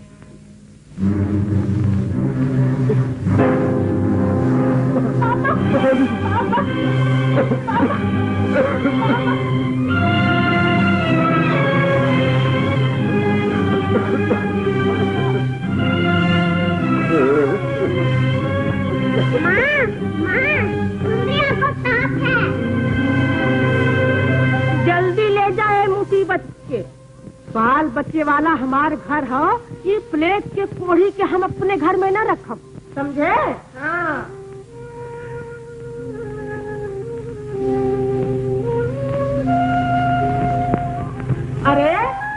जल्दी ले जाए मुसीबत के। बाल बच्चे वाला हमार घर हो, ये प्लेट के कोढ़ी के हम अपने घर में न रखब, समझे? हाँ। अरे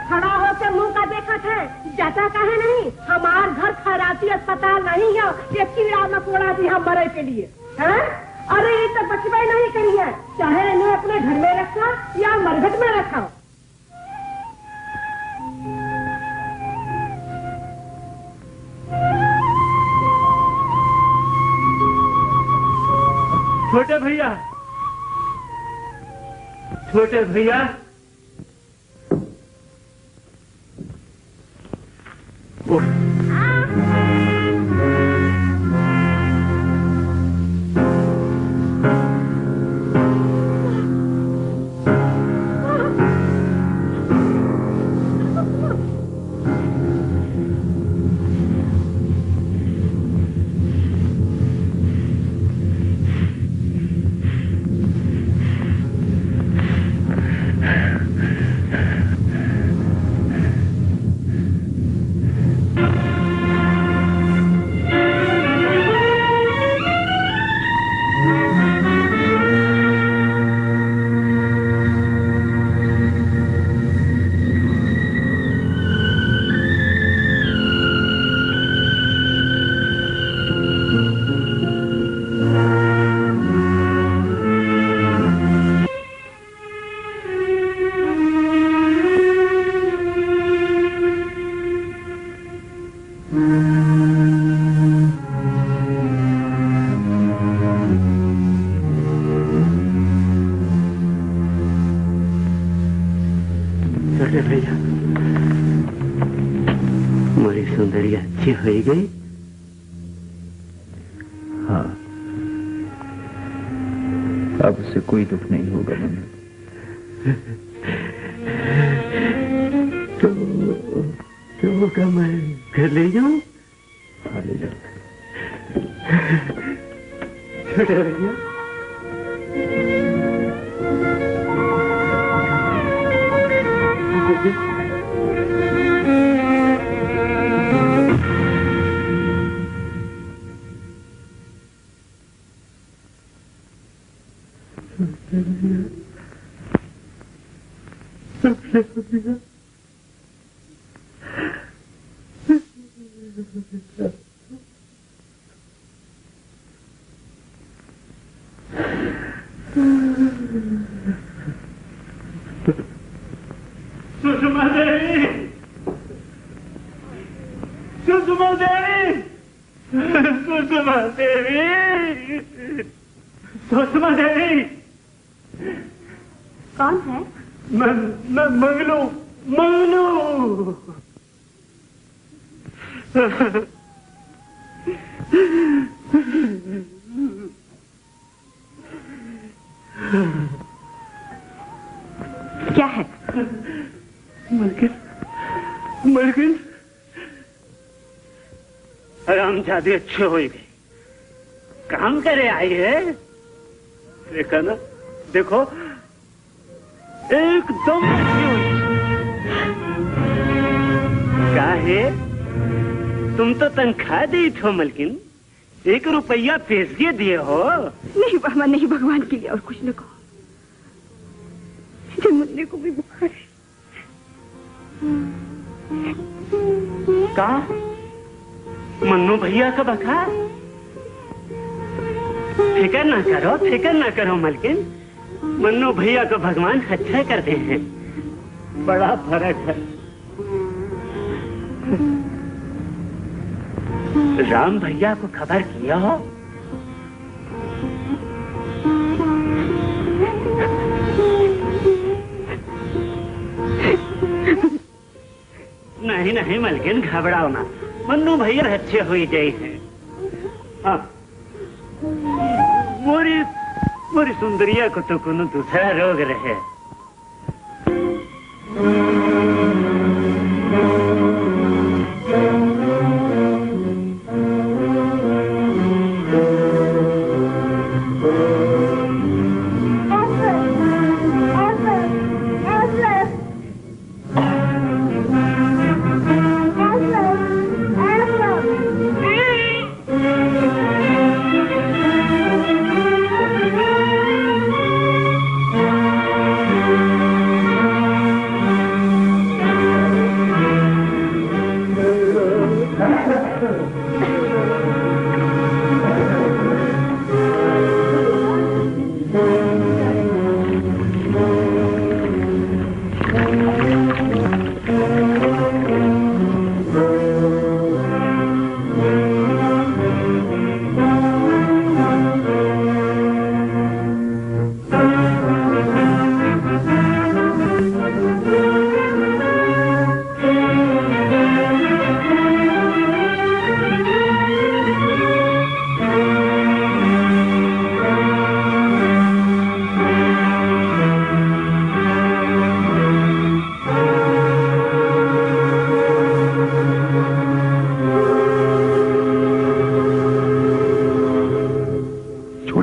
खड़ा होकर मुंह का देखत है, जाता कहे नहीं। हमार घर खैराती अस्पताल नहीं है, ये कीड़ा मकोड़ा भी हम मरे के लिए है। अरे ये तो बचवाई नहीं करी है, चाहे इन्हें अपने घर में रखा या मरघट में रखा। छोटे भैया, छोटे भैया। छोटे भैया मोरी सुंदरी अच्छी हो गई। हाँ, अब उससे कोई दुख नहीं होगा मनु। तो क्या मैं घर ले जाऊं? हाँ, ले जाओ। छोटे भैया सुषमा देवी, सुषमा देवी, सुषमा देवी, सुषमा देवी। कौन है? मैं मंगलू, मंगलू। क्या है? मलकिन हरामजादी अच्छे हो गई, काम करे आई है। देखा ना, देखो एकदम अच्छी हुई। क्या है, तुम तो तनख्वाह दी थो मलकिन, 1 रुपया पेशगी दिए हो। नहीं बाबा नहीं, भगवान के लिए और कुछ न कहो। मुन्ने को भी बुखार है। का मन्नू भैया का बुखार? फिक्र ना करो, फिक्र ना करो मलकिन, मन्नू भैया को भगवान अच्छा करते हैं। बड़ा फर्क है। राम भैया को खबर किया हो? नहीं नहीं मलकिन, घबराओ ना, मन्नू भैया अच्छे हो गए हैं। हाँ, मोरी सुंदरिया को तो कोनो दूसरा रोग रहे।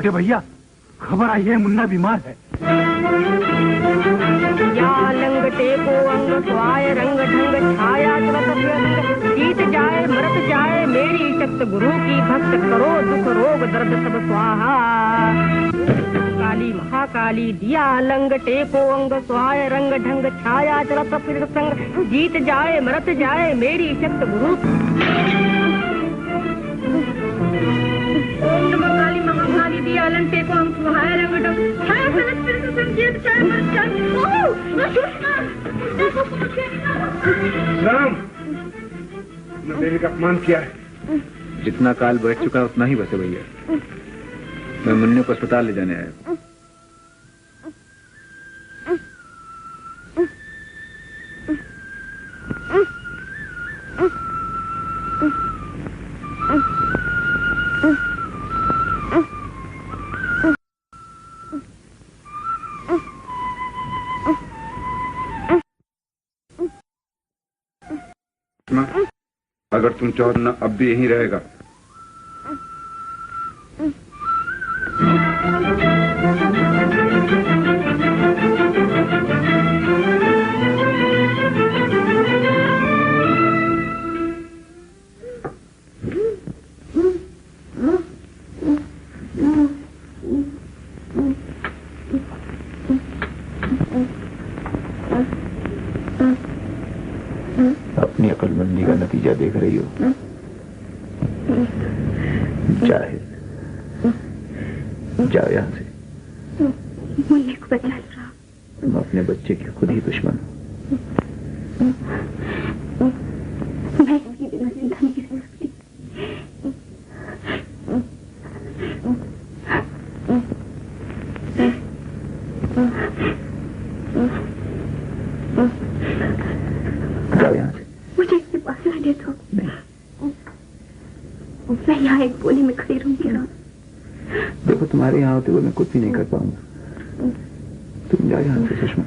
भैया खबर आई है, मुन्ना बीमार है। या लंगटे को अंग स्वाय रंग ढंग छाया जीत जाए मरत जाए मेरी शक्त गुरु की भक्त करो दुख रोग दर्द सब स्वाहा। काली महाकाली दिया लंगटे को अंग स्वाय रंग ढंग छाया चलत फिर संग जीत जाए मरत जाए मेरी शक्त गुरु। ओम नमः काली महाकाली दिया लंगटे को अंग स्वाय रंग ढंग छाया चलत फिर संग जीत जाए मरत जाए। राम, देवी का अपमान किया है। जितना काल बैठ चुका उतना ही बचे भैया। मैं मुन्ने को अस्पताल ले जाने आया। अगर तुम चाहो तो ना अब भी यहीं रहेगा। अपनी अक्लमंदी का नतीजा देख रही हो। जाहिद, जाओ यहाँ से। मुन्ने को बचा लो। तुम अपने बच्चे के खुद ही दुश्मन हो। मैं इसकी बिना जिंदा नहीं रह सकती। जाओ यहाँ से। मुझे इससे पास लाने दो। मैं यहाँ एक गोली में खड़ी रहूंगी। देखो, तुम्हारे यहाँ होते हुए मैं कुछ भी नहीं कर पाऊंगा। तुम जाओ यहाँ से सुषमा।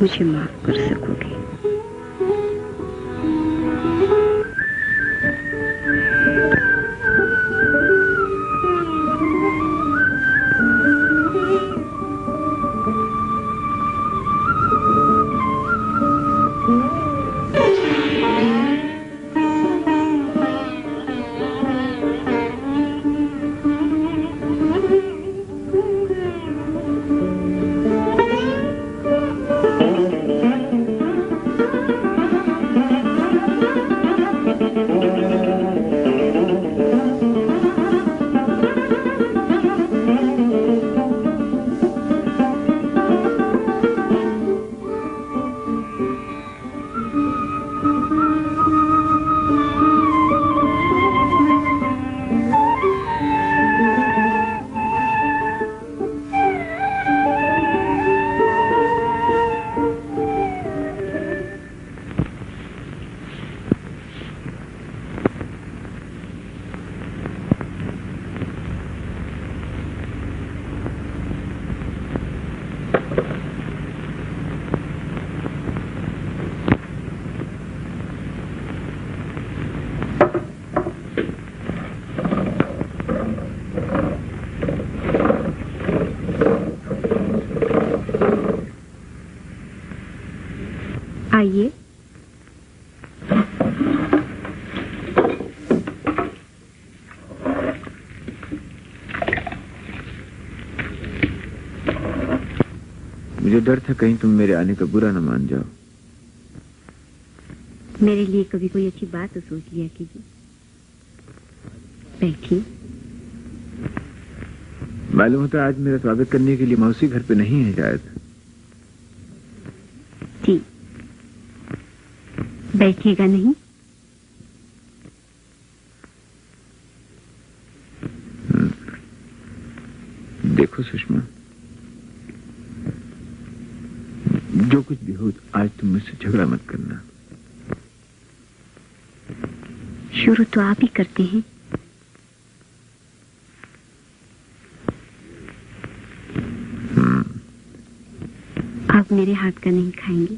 मुझे माफ कर सकोगे? आइए। मुझे डर था कहीं तुम मेरे आने का बुरा न मान जाओ। मेरे लिए कभी कोई अच्छी बात तो सोच लिया कीजिए। बैठिए। मालूम होता आज मेरा स्वागत करने के लिए मौसी घर पे नहीं है शायद। जी, बैठिएगा नहीं? देखो सुषमा, जो कुछ भी हो आज तुम मुझसे झगड़ा मत करना। शुरू तो आप ही करते हैं। आप मेरे हाथ का नहीं खाएंगे?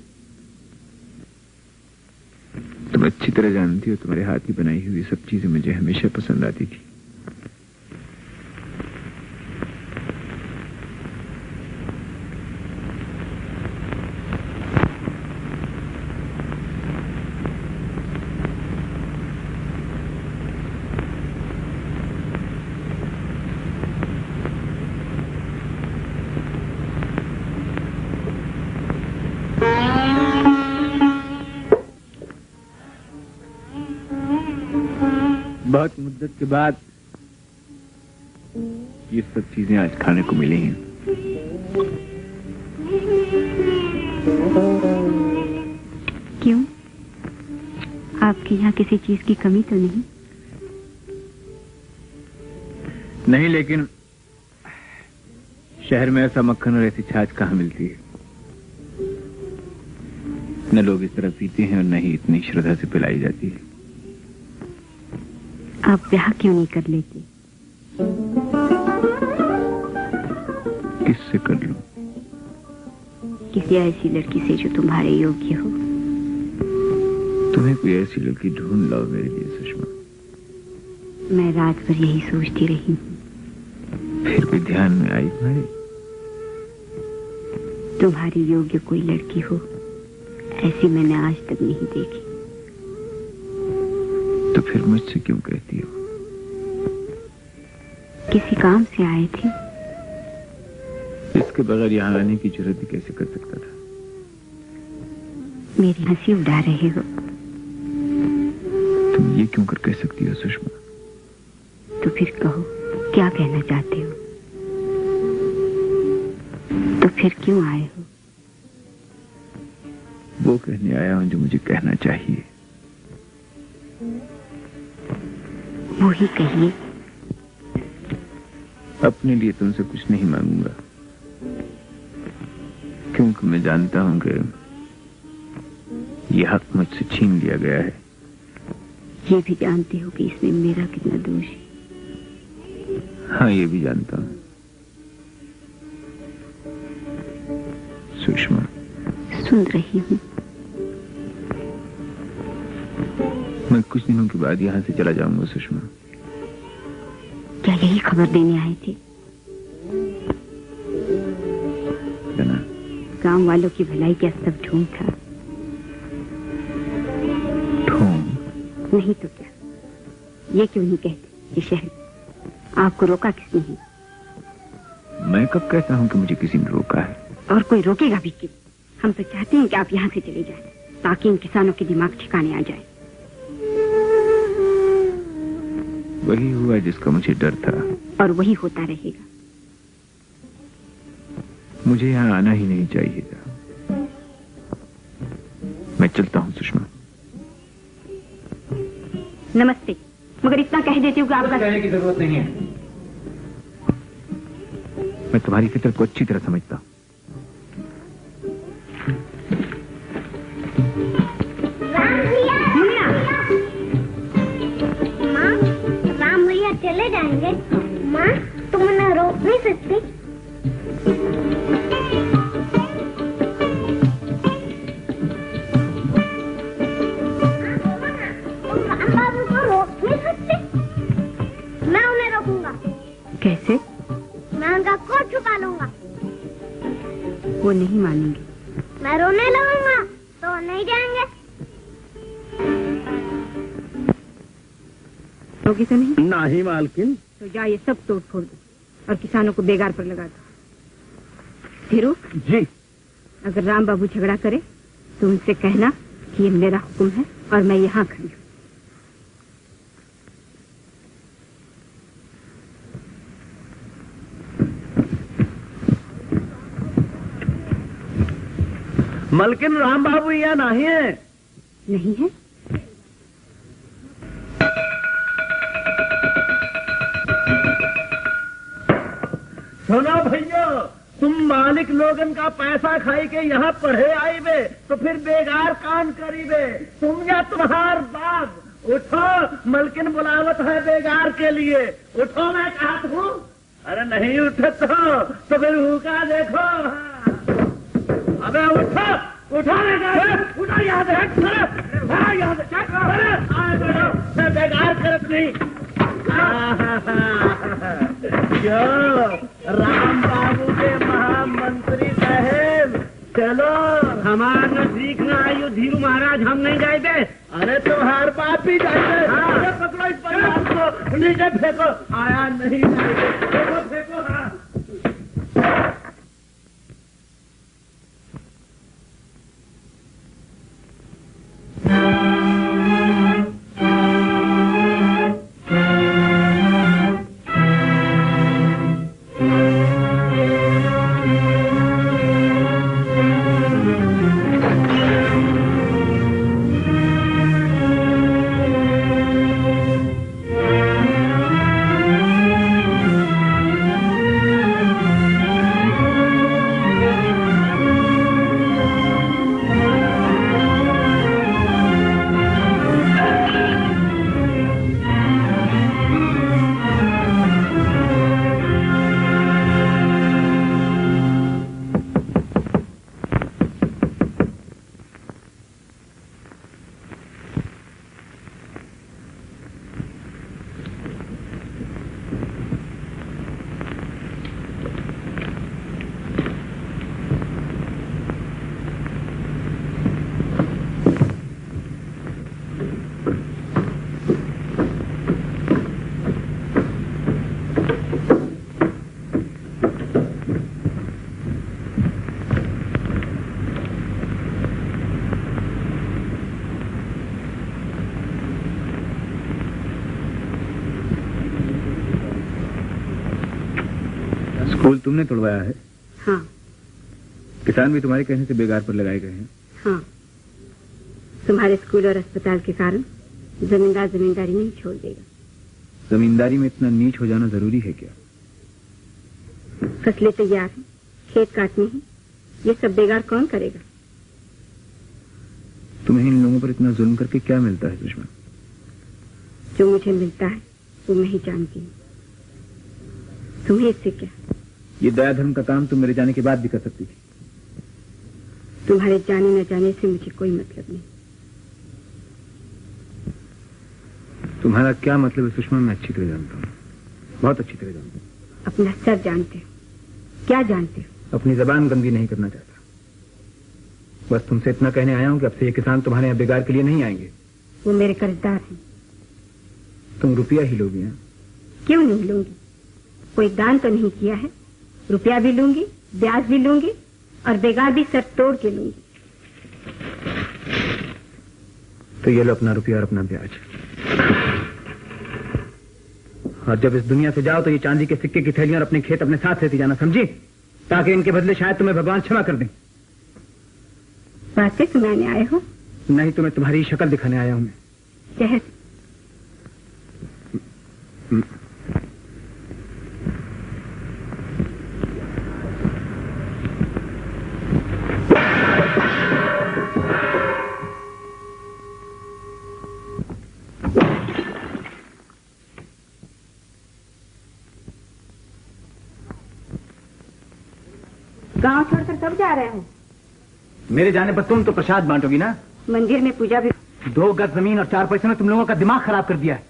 तुम अच्छी तरह जानती हो तुम्हारे हाथ की बनाई हुई सब चीजें मुझे हमेशा पसंद आती थी। बहुत मुद्दत के बाद ये सब चीजें आज खाने को मिली हैं। क्यों? आपके यहाँ किसी चीज की कमी तो नहीं? नहीं, लेकिन शहर में ऐसा मक्खन और ऐसी छाछ कहाँ मिलती है। न लोग इस तरह पीते हैं और न ही इतनी श्रद्धा से पिलाई जाती है। आप ब्याह क्यों नहीं कर लेते? किससे कर लूं? किसी ऐसी लड़की से जो तुम्हारे योग्य हो। तुम्हें कोई ऐसी लड़की ढूंढ लाओ मेरे लिए सुषमा। मैं रात भर यही सोचती रही हूँ। फिर भी ध्यान में आई तुम्हारे? तुम्हारी योग्य कोई लड़की हो ऐसी मैंने आज तक नहीं देखी। तो फिर मुझसे क्यों कहती हो? किसी काम से आए थे? इसके बगैर यहाँ आने की जरूरत भी कैसे कर सकता था? मेरी हंसी उड़ा रहे हो। तुम ये क्यों कर कह सकती हो सुषमा? तो फिर कहो, क्या कहना चाहते हो? तो फिर क्यों आए हो? वो कहने आया हूं जो मुझे कहना चाहिए। वो ही कहिए। अपने लिए तुमसे कुछ नहीं मांगूंगा, क्योंकि मैं जानता हूं कि यह हक मुझसे छीन लिया गया है। ये भी जानते हो कि इसमें मेरा कितना दोष है? हाँ, ये भी जानता हूं। सुषमा, सुन रही हूँ। मैं कुछ दिनों के बाद यहाँ से चला जाऊंगा सुषमा। क्या यही खबर देने आए थे? गांव वालों की भलाई क्या सब ढूंढ था? ढूंढ नहीं तो क्या? ये क्यों नहीं कहते कि शहर आपको रोका किसने? मैं कब कहता हूँ कि मुझे किसी ने रोका है? और कोई रोकेगा भी क्यों? हम तो चाहते हैं कि आप यहाँ से चले जाएं, ताकि इन किसानों के दिमाग ठिकाने आ जाए। वही हुआ जिसका मुझे डर था, और वही होता रहेगा। मुझे यहाँ आना ही नहीं चाहिए था। मैं चलता हूँ सुषमा। नमस्ते। मगर इतना कह देती हूँ कि आपका कहने की जरूरत नहीं है। मैं तुम्हारी फितरत को अच्छी तरह समझता हूँ। राम भैया चले जाएंगे। माँ, तुम उन्हें रोक नहीं सकती? मैं उन्हें रोकूंगा। कैसे? मैं उनका कोट छुपा लूंगा। वो नहीं मानेंगे। मैं रोने लगूंगा तो नहीं जाएंगे। होगी तो नहीं? नहीं मालकिन। तो जा ये सब तोड़ फोड़ दो और किसानों को बेगार पर लगा दो। धीरू जी, अगर राम बाबू झगड़ा करे तो उनसे कहना कि ये मेरा हुक्म है और मैं यहाँ खड़ी हूँ। मलकिन राम बाबू यहाँ नहीं है। नहीं है? सुनो भैया, तुम मालिक लोगन का पैसा खाई के यहाँ पढ़े आई बे तो फिर बेगार काम करी बे। तुम या तुम्हार बाप उठो, मलकिन बुलावत है बेगार के लिए। उठो मैं कहता हूँ। अरे नहीं उठे तो फिर हुका देखो। अबे उठो, उठो उठो, याद है मैं बेगार करत नहीं। क्यों राम बाबू के महामंत्री साहेब, चलो हमारा न सीखना आयु धीरू महाराज, हम नहीं जाए दे। अरे तुम्हार बाप ही जाए। हाँ। पकड़ो इस परिवार को, नीचे फेंको। आया नहीं फेंको फेंको। हाँ। स्कूल तुमने तोड़वाया है? हाँ। किसान भी तुम्हारे कहने से बेगार पर लगाए गए हैं? हाँ। तुम्हारे स्कूल और अस्पताल के कारण जमींदार जमींदारी नहीं छोड़ देगा। जमींदारी में इतना नीच हो जाना जरूरी है क्या? फसलें तैयार हैं, खेत काटने हैं, ये सब बेगार कौन करेगा? तुम्हें इन लोगों पर इतना जुल्म करके क्या मिलता है दुश्मन? जो मुझे मिलता है वो मैं ही जानती हूँ। तुम्हें इससे क्या? ये दया धर्म का काम तुम मेरे जाने के बाद भी कर सकती थी। तुम्हारे जाने न जाने से मुझे कोई मतलब नहीं। तुम्हारा क्या मतलब है सुषमा, मैं अच्छी तरह जानता हूँ, बहुत अच्छी तरह जानता हूँ। अपना सर जानते हो? क्या जानते हो? अपनी जबान गंदी नहीं करना चाहता। बस तुमसे इतना कहने आया हूँ कि अब से ये किसान तुम्हारे यहाँ बेगार के लिए नहीं आएंगे। वो मेरे कर्जदार हैं। तुम रुपया ही लोगी? क्यों नहीं लूंगी? कोई दान तो नहीं किया है। रुपया भी लूंगी, ब्याज भी लूंगी और बेगार भी सर तोड़ के लूंगी। तो ये लो अपना रुपया और अपना ब्याज। और जब इस दुनिया से जाओ तो ये चांदी के सिक्के की थैलियां और अपने खेत अपने साथ लेती जाना, समझी? ताकि इनके बदले शायद तुम्हें भगवान क्षमा कर दें। बातें सुनाने आए हो? नहीं, तुम्हें तुम्हारी शक्ल दिखाने आया हूं मैं। जहर। गांव छोड़कर कब जा रहे हो? मेरे जाने पर तुम तो प्रसाद बांटोगी ना? मंदिर में पूजा भी। 2 गज जमीन और 4 पैसे ने तुम लोगों का दिमाग खराब कर दिया है।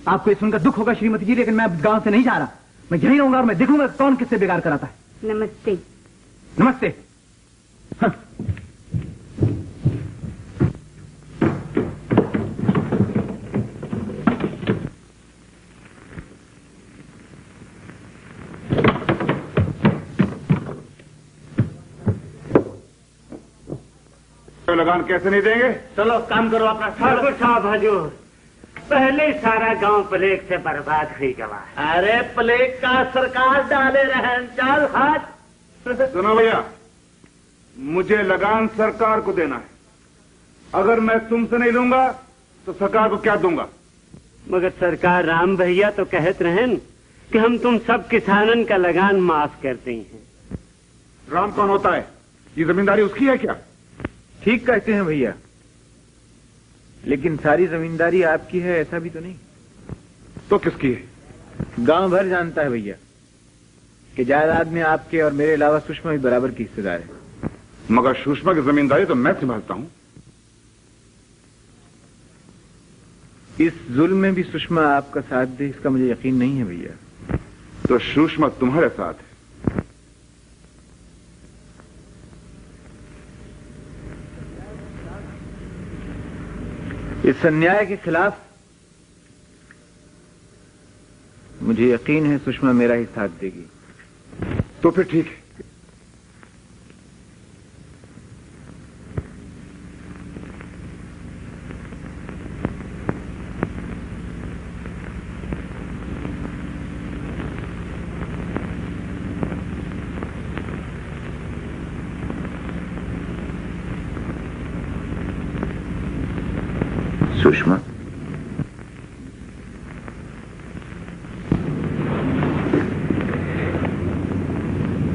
आपको ये सुनकर दुख होगा श्रीमती जी, लेकिन मैं अब गांव से नहीं जा रहा। मैं यहीं रहूंगा और मैं देखूंगा कौन किससे बेगार कराता है। नमस्ते। नमस्ते। हाँ। लगान कैसे नहीं देंगे? चलो काम करो अपना। ठाकुर साहब हजूर, पहले सारा गांव प्लेग से बर्बाद हुई गवा। अरे प्लेग का सरकार डाले रहन, चल हाथ। सुनो भैया, मुझे लगान सरकार को देना है। अगर मैं तुमसे नहीं लूंगा तो सरकार को क्या दूंगा? मगर सरकार राम भैया तो कहत रहन कि हम तुम सब किसानन का लगान माफ करते हैं। राम कौन होता है? ये जमींदारी उसकी है क्या? ठीक कहते हैं भैया, लेकिन सारी जमींदारी आपकी है ऐसा भी तो नहीं। तो किसकी है? गांव भर जानता है भैया कि जायदाद में आपके और मेरे अलावा सुषमा भी बराबर की हिस्सेदार है। मगर सुषमा की जमींदारी तो मैं संभालता हूं। इस जुल्म में भी सुषमा आपका साथ दे इसका मुझे यकीन नहीं है भैया। तो सुषमा तुम्हारे साथ है। इस अन्याय के खिलाफ मुझे यकीन है सुषमा मेरा ही साथ देगी। तो फिर ठीक है। सुषमा,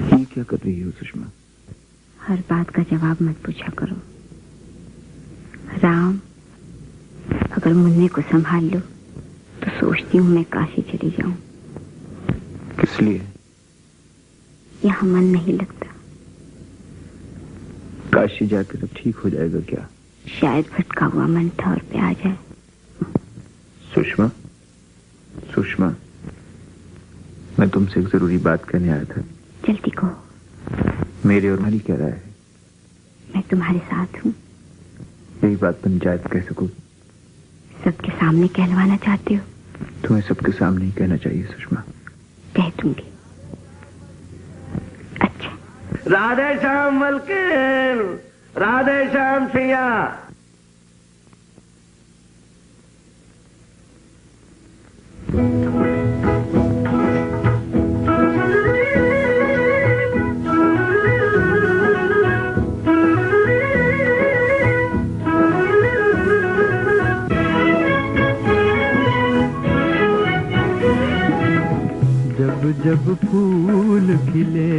ये क्या कर रही हो सुषमा? हर बात का जवाब मत पूछा करो राम। अगर मुन्ने को संभाल लो तो सोचती हूँ मैं काशी चली जाऊं। किस लिए? यहाँ मन नहीं लगता। काशी जाकर अब ठीक हो जाएगा क्या? शायद भटका हुआ मन ठौर पे आ जाए। सुषमा, सुषमा, मैं तुमसे एक जरूरी बात कहने आया था। जल्दी कहो। मेरे और तुम्हारी क्या राय है? मैं तुम्हारे साथ हूँ। यही बात पंचायत कह सकूं? सबके सामने कहलवाना चाहते हो? तुम्हें सबके सामने ही कहना चाहिए सुषमा। कह दूंगी। अच्छा। राधे श्याम मलकिन, राधे श्याम सिया। जब जब फूल खिले,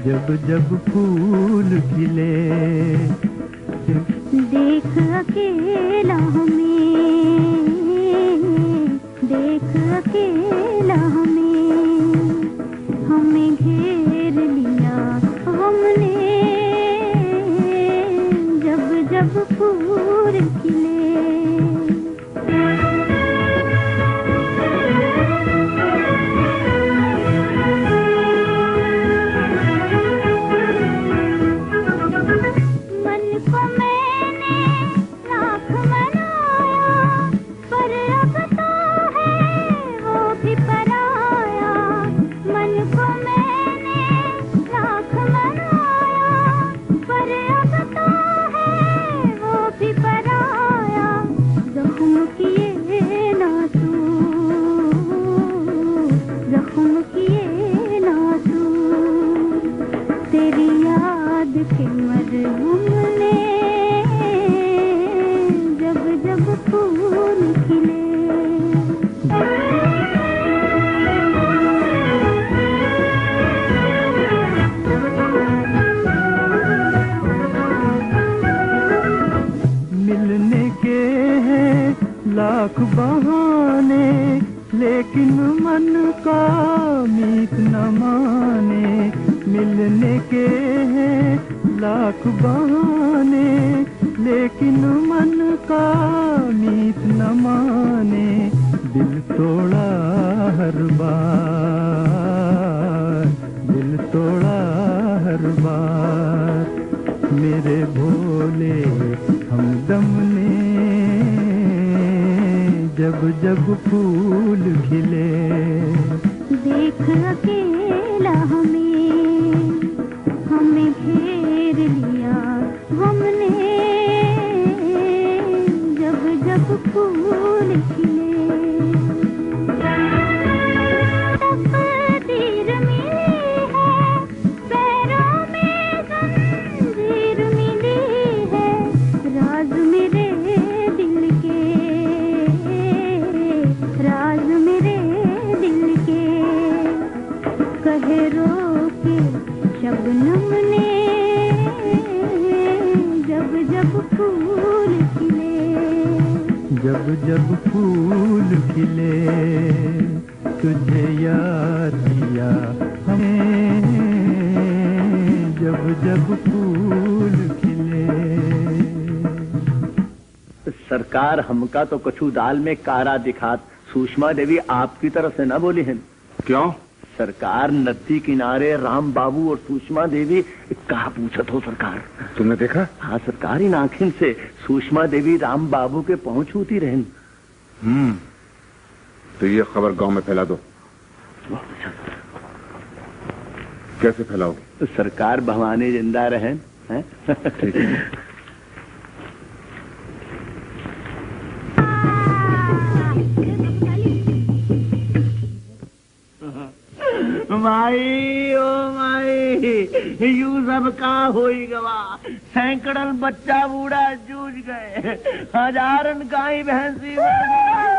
जब जब फूल खिले, देख अकेला हमें, देख अकेला हमें घेर लिया हमने, जब जब फूल खिले। लाख बहाने लेकिन मन का मीत न माने, मिलने के हैं लाख बहाने लेकिन मन का मीत न माने, दिल तोड़ा हर बार, दिल तोड़ा हर बार, मेरे भोले हमदम ने जब जब फूल खिले। देख अकेला हमें घेर लिया हमने जब जब फूल खिले, तकदीर मिली है, पैरों में जंजीर मिली है, राज मेरे दिल के, राज मेरे दिल के, कहे रोके शबनम ने जब जब फूल खिले, जब जब फूल खिले, तुझे याद किया हमें, जब जब फूल खिले। सरकार हमका तो कछू दाल में कारा दिखात, सुषमा देवी आपकी तरफ से न बोली है। क्यों? सरकार नदी किनारे राम बाबू और सुषमा देवी कहा पूछत हो सरकार? तुमने देखा? हाँ सरकार, इन आँखिन से सुषमा देवी राम बाबू के पहुंच होती रहन। तो ये खबर गांव में फैला दो। कैसे फैलाओगे? तो सरकार भवानी जिंदा रहें, हैं? ठीक है। माई ओ माई, यू सब का होई गवा, सैकड़न बच्चा बूढ़ा जूझ गए, हजारन गाय भैंसी मर गई।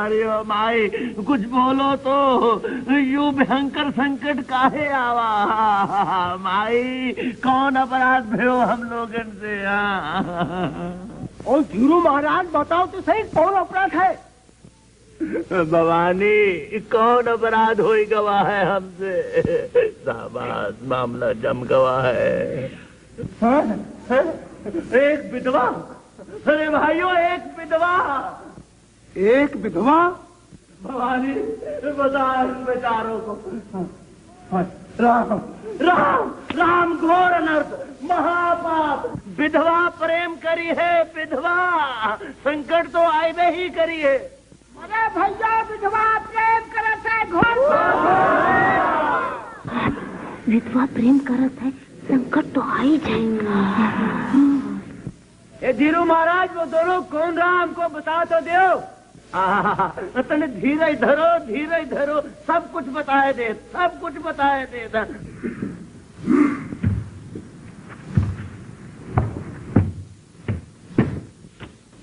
अरे ओ माई कुछ बोलो तो, यू भयंकर संकट काहे आवा? माई कौन अपराध भयो हम लोगन से? और धीरू महाराज बताओ तो सही, कौन अपराध है? भवानी कौन अपराध होई गवा है हमसे? शाबाश, मामला जम गवा है। एक विधवा, अरे भाइयों एक विधवा, एक विधवा? भवानी बता इन बेचारों को। राम राम राम घोर अनर्थ, महापाप, विधवा प्रेम करी है, विधवा संकट तो आए ही करी है। अरे भैया विधवा प्रेम करत है, घोर विधवा प्रेम करत है, संकट तो आ ही जाएगा। ये धीरू महाराज वो दोनों कौन रहा हमको बता तो दो। तने धीरे धरो, धीरे धरो, सब कुछ बताए दे, सब कुछ बताए दे।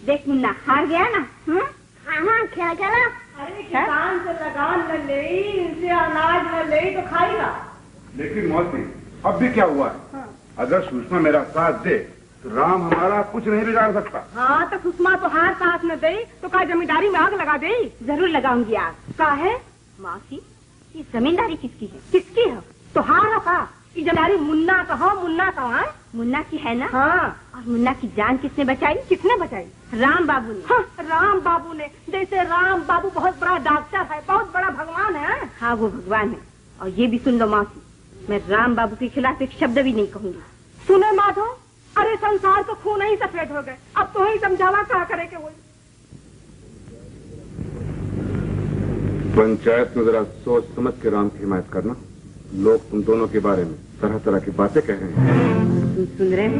देख मुन्ना हार गया ना? हाँ क्या चला? अरे किसान से लगान न ले, इनसे अनाज न ले तो खाएगा। लेकिन मौसी अब भी क्या हुआ है? अगर सुषमा मेरा साथ दे तो राम हमारा कुछ नहीं बिगाड़ सकता। हाँ तो सुषमा तो हार साथ न दे तो क्या जमींदारी में आग लगा दे? जरूर लगाऊंगी आग। का है मौसी ये जमींदारी किसकी है? किसकी है? तो हार का ये जमींदारी मुन्ना का हो, मुन्ना का है। मुन्ना की है ना? हाँ। और मुन्ना की जान किसने बचाई? किसने बचाई? राम बाबू ने। हाँ, राम बाबू ने। जैसे राम बाबू बहुत बड़ा डॉक्टर है, बहुत बड़ा भगवान है। हाँ वो भगवान है। और ये भी सुन लो मौसी, मैं राम बाबू के खिलाफ एक शब्द भी नहीं कहूंगी। सुने माधो, अरे संसार तो खून ही सफेद हो गए, अब तो ही समझावा क्या करे के वो। पंचायत में जरा सोच समझ के राम की हिमायत करना। लोग तुम दोनों के बारे में तरह तरह की बातें कह रहे हैं। तुम सुन रहे हो?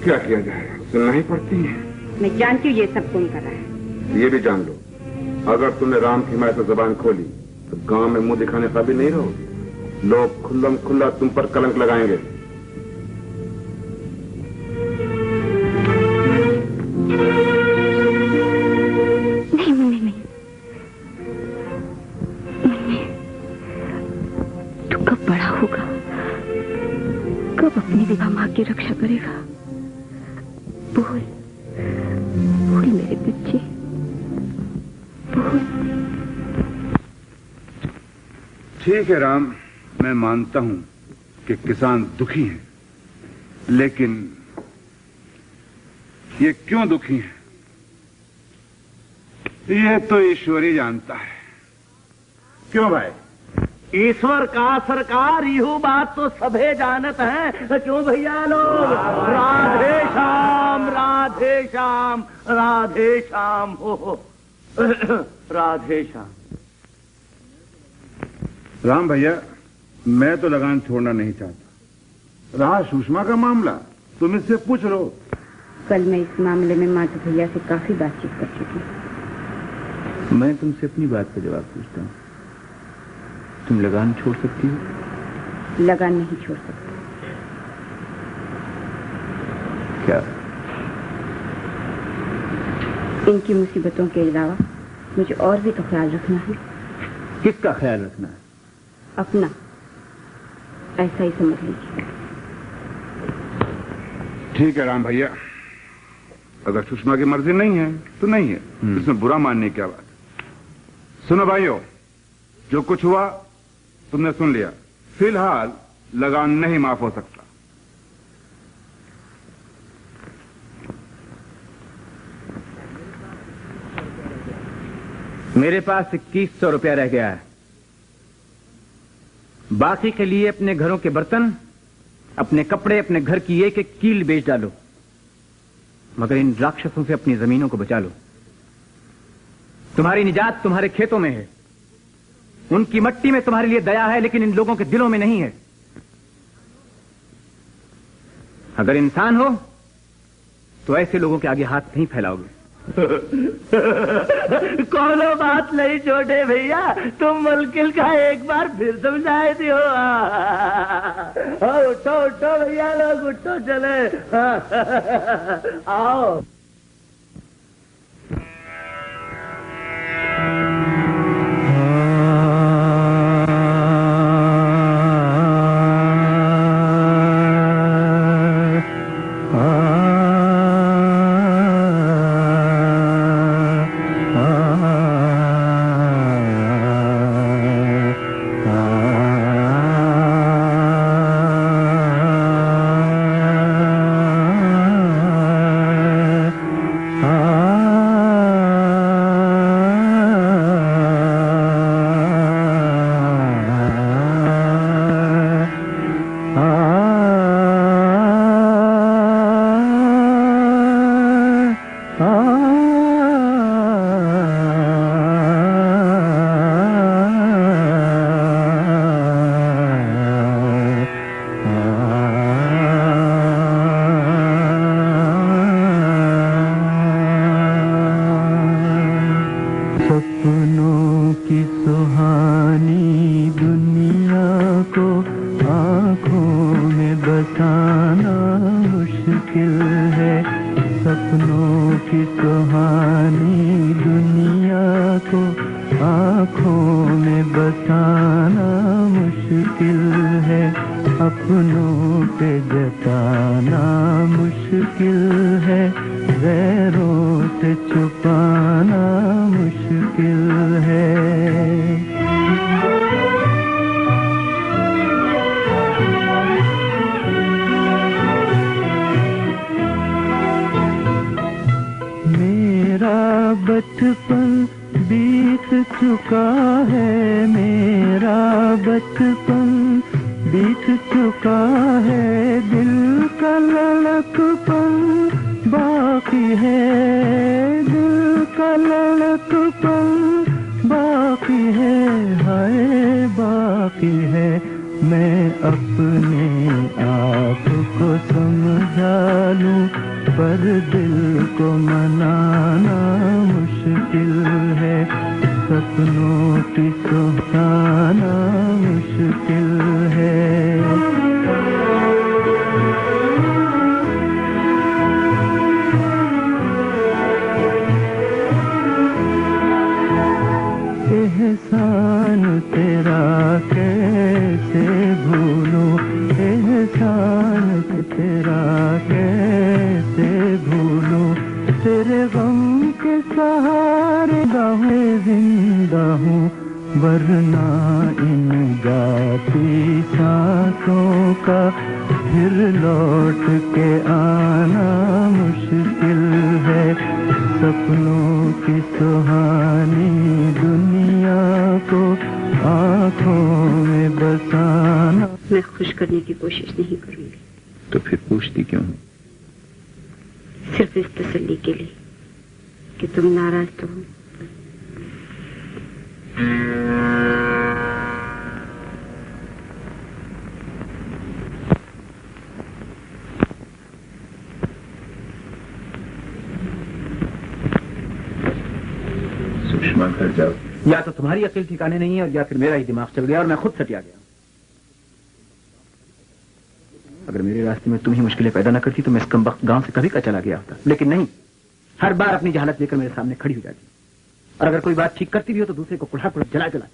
क्या किया जाए, सुनना ही पड़ती है। मैं जानती हूँ ये सब कौन कर रहा है। ये भी जान लो, अगर तुमने राम की हिमायत में जबान खोली तो गांव में मुंह दिखाने काबिल नहीं रहोगे। लोग खुल्लम खुल्ला तुम पर कलंक लगाएंगे। नहीं मुन्ने नहीं, मुन्ने तू कब बड़ा होगा, कब अपनी विवाह माँ की रक्षा करेगा? बोल बोल मेरे बच्चे, बोल। ठीक है राम, मैं मानता हूं कि किसान दुखी हैं, लेकिन ये क्यों दुखी हैं ये तो ईश्वर ही जानता है। क्यों भाई? ईश्वर का सरकार यू बात तो सभे जानत है। क्यों भैया लोग? राधे श्याम, राधे श्याम, राधे श्याम, हो राधे श्याम। राम भैया, मैं तो लगान छोड़ना नहीं चाहता, रहा सुषमा का मामला, तुम इससे पूछ लो। कल मैं इस मामले में माधव भैया से काफी बातचीत कर चुकी हूँ। मैं तुमसे अपनी बात का जवाब पूछता हूँ। तुम लगान छोड़ सकती हो? लगान नहीं छोड़ सकती। क्या? इनकी मुसीबतों के अलावा मुझे और भी तो ख्याल रखना है। किसका ख्याल रखना है? अपना, ऐसा ही समझ लीजिए। ठीक है राम भैया, अगर सुषमा की मर्जी नहीं है तो नहीं है, इसमें बुरा मानने की क्या बात है। सुनो भाइयों, जो कुछ हुआ तुमने सुन लिया। फिलहाल लगान नहीं माफ हो सकता। मेरे पास 2100 रुपया रह गया है। बाकी के लिए अपने घरों के बर्तन, अपने कपड़े, अपने घर की एक एक कील बेच डालो, मगर इन राक्षसों से अपनी जमीनों को बचा लो। तुम्हारी निजात तुम्हारे खेतों में है, उनकी मट्टी में तुम्हारे लिए दया है, लेकिन इन लोगों के दिलों में नहीं है। अगर इंसान हो तो ऐसे लोगों के आगे हाथ नहीं फैलाओगे। कोनो बात नहीं छोटे भैया, तुम मुल्किल का एक बार फिर समझाए दियो। उठो उठो भैया लोग, उठो चले। आओ। मैं खुश करने की कोशिश नहीं करूंगी। तो फिर पूछती क्यों? सिर्फ इस तसल्ली के लिए कि तुम नाराज तो हो। सुषमा घर जाओ। या तो तुम्हारी अकल ठिकाने नहीं है और या फिर मेरा ही दिमाग चल गया और मैं खुद सटिया गया। अगर मेरे रास्ते में तुम ही मुश्किलें पैदा न करती तो मैं इस कमबख्त गांव से कभी का चला गया होता, लेकिन नहीं, हर बार अपनी जहालत लेकर मेरे सामने खड़ी हो जाती और अगर कोई बात ठीक करती भी हो तो दूसरे को कुल्हा कुल्हा जला जला।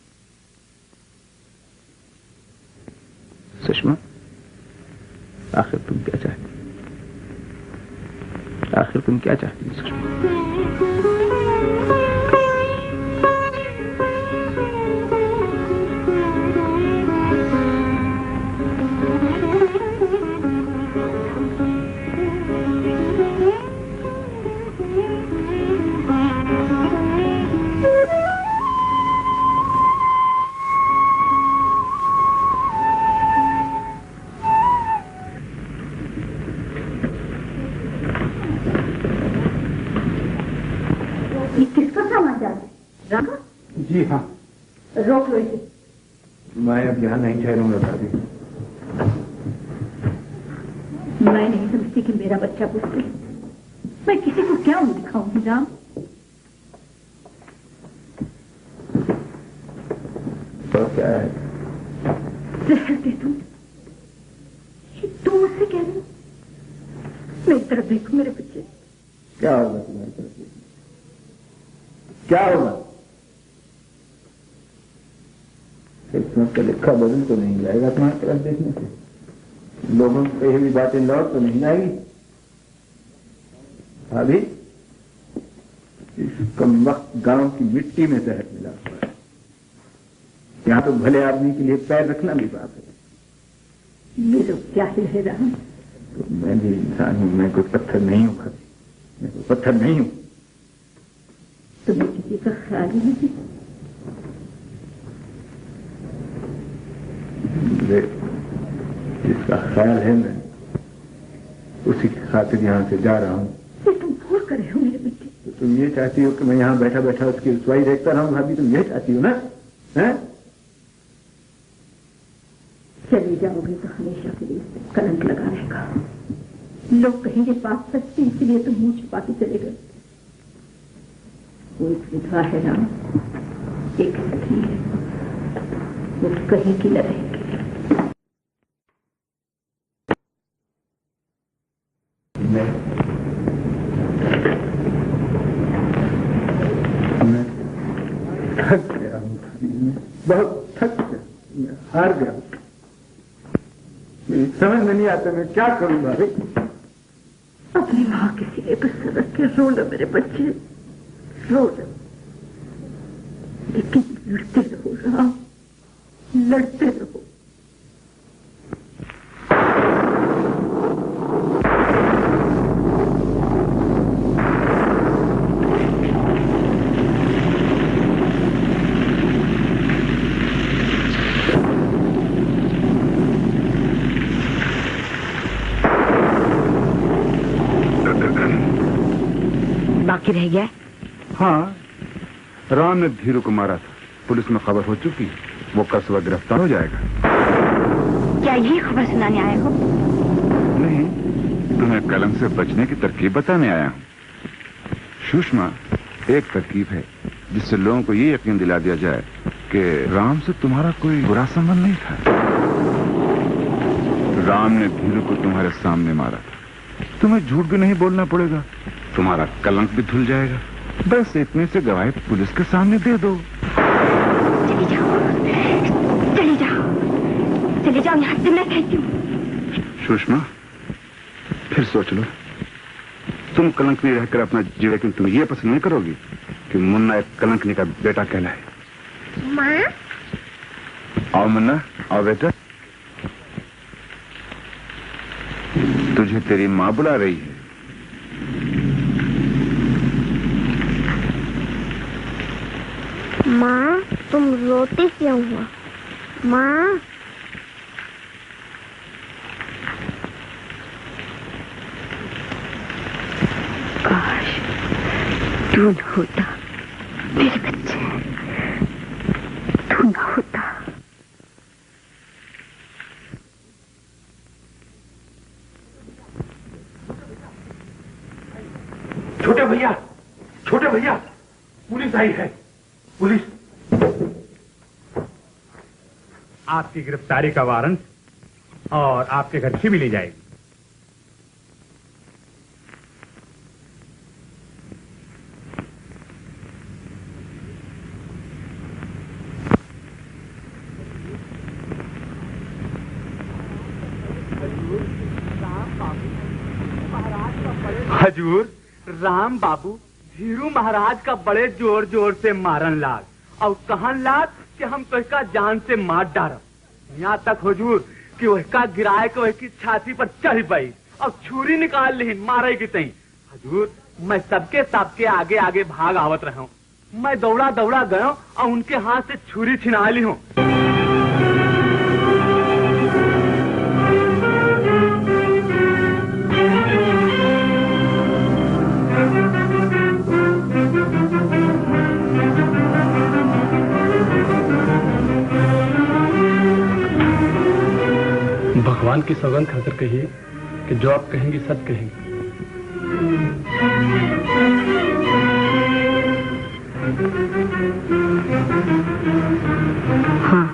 सुषमा, आखिर तुम क्या चाहती? आखिर तुम क्या चाहती हो सुषमा? जी हाँ, रोक लो इसे। मैं अब यहाँ नहीं ठहरूंगा भाभी। मैं नहीं समझती कि मेरा बच्चा पूछते, मैं किसी को क्या मुंह दिखाऊंगी राम? तो क्या है? जहर दे तुम मुझसे कह रहे हो? मेरी तरफ देखो मेरे बच्चे। क्या होगा तुम्हारी तरफ देखने? क्या होगा? किस्मत का लिखा बदल तो नहीं जाएगा तुम्हारी तरफ देखने से। लोगों की कही हुई बातें लौट तो नहीं आएगी। भाभी, इस कमबख्त गांव की मिट्टी में जहर मिला हुआ है। यहाँ तो भले आदमी के लिए पैर रखना भी पाप है। ये लोग क्या ही है राम? तो मैं भी इंसान हूं, मैं कोई पत्थर नहीं हूं भाभी, मैं कोई पत्थर नहीं हूं। तुम्हें किसी का ख्याल ही नहीं? जिसका ख्याल है मैं उसी की खातिर यहाँ से जा रहा हूँ। ये तुम भूल कर रहे हो मेरे बेटे। तो तुम ये चाहती हो कि मैं यहाँ बैठा बैठा उसकी रसवाई देखता रहूं भाभी? तुम ये चाहती हो ना? हैं? चली जाओगे तो हमेशा के लिए कलंक लगा रहेगा। लोग कहेंगे बात सच्ची, इसलिए तुम मुंह छुपा के चले गए। वो एक विधवा है राम, एक सखी है, वो कहीं की न रहेगी। मैं थक गया हूँ, बहुत थक गया, मैं हार गया हूँ। मेरी समझ में नहीं आता मैं क्या करूँ भाभी। अपनी माँ के सिरे पर सर रख के रो लो मेरे बच्चे, रो लो, लेकिन लड़ते रहो राम, लड़ते रहो। बाकी रह गया? हाँ, राम ने धीरू को मारा था, पुलिस में खबर हो चुकी, वो कल सुबह गिरफ्तार हो जाएगा। क्या यही खबर सुनाने आए हो? नहीं, तुम्हें कलंक से बचने की तरकीब बताने आया हूँ। सुषमा, एक तरकीब है जिससे लोगों को ये यकीन दिला दिया जाए कि राम से तुम्हारा कोई बुरा संबंध नहीं था। राम ने धीरू को तुम्हारे सामने मारा था, तुम्हें झूठ भी नहीं बोलना पड़ेगा, तुम्हारा कलंक भी धुल जाएगा। बस इतने से गवाही पुलिस के सामने दे दो। चली जाओ, चली जाओ, चली जाओ, यहाँ से मैं कहती हूँ। सुषमा, फिर सोच लो, तुम कलंक नहीं रहकर अपना जी, लेकिन तुम ये पसंद नहीं करोगी कि मुन्ना एक कलंकनी का बेटा कहलाए। माँ? आओ मुन्ना, आओ बेटा। तुझे तेरी माँ बुला रही है। माँ, तुम रोते क्यों हो? माँ? काश तू न होता मेरे बच्चे, तू न होता। छोटे भैया, पुलिस आई है। पुलिस, आपकी गिरफ्तारी का वारंट और आपके घर से भी ली जाएगी। हजूर, राम बाबू धीरू महाराज का बड़े जोर जोर से मारन लाग और कहन लाग कि हम तो इसका जान से मार डारब। यहाँ तक हुजूर कि वहका गिराए के वहकी छाती पर चढ़ पाई और छुरी निकाल ली मारे की तई। हजूर, मैं सबके आगे आगे भाग आवत रहा हूँ। मैं दौड़ा दौड़ा गया और उनके हाथ से छुरी छिना ली हूँ। भगवान की सौगंध खाकर कहिए कि जो आप कहेंगी सच कहेंगी। हाँ।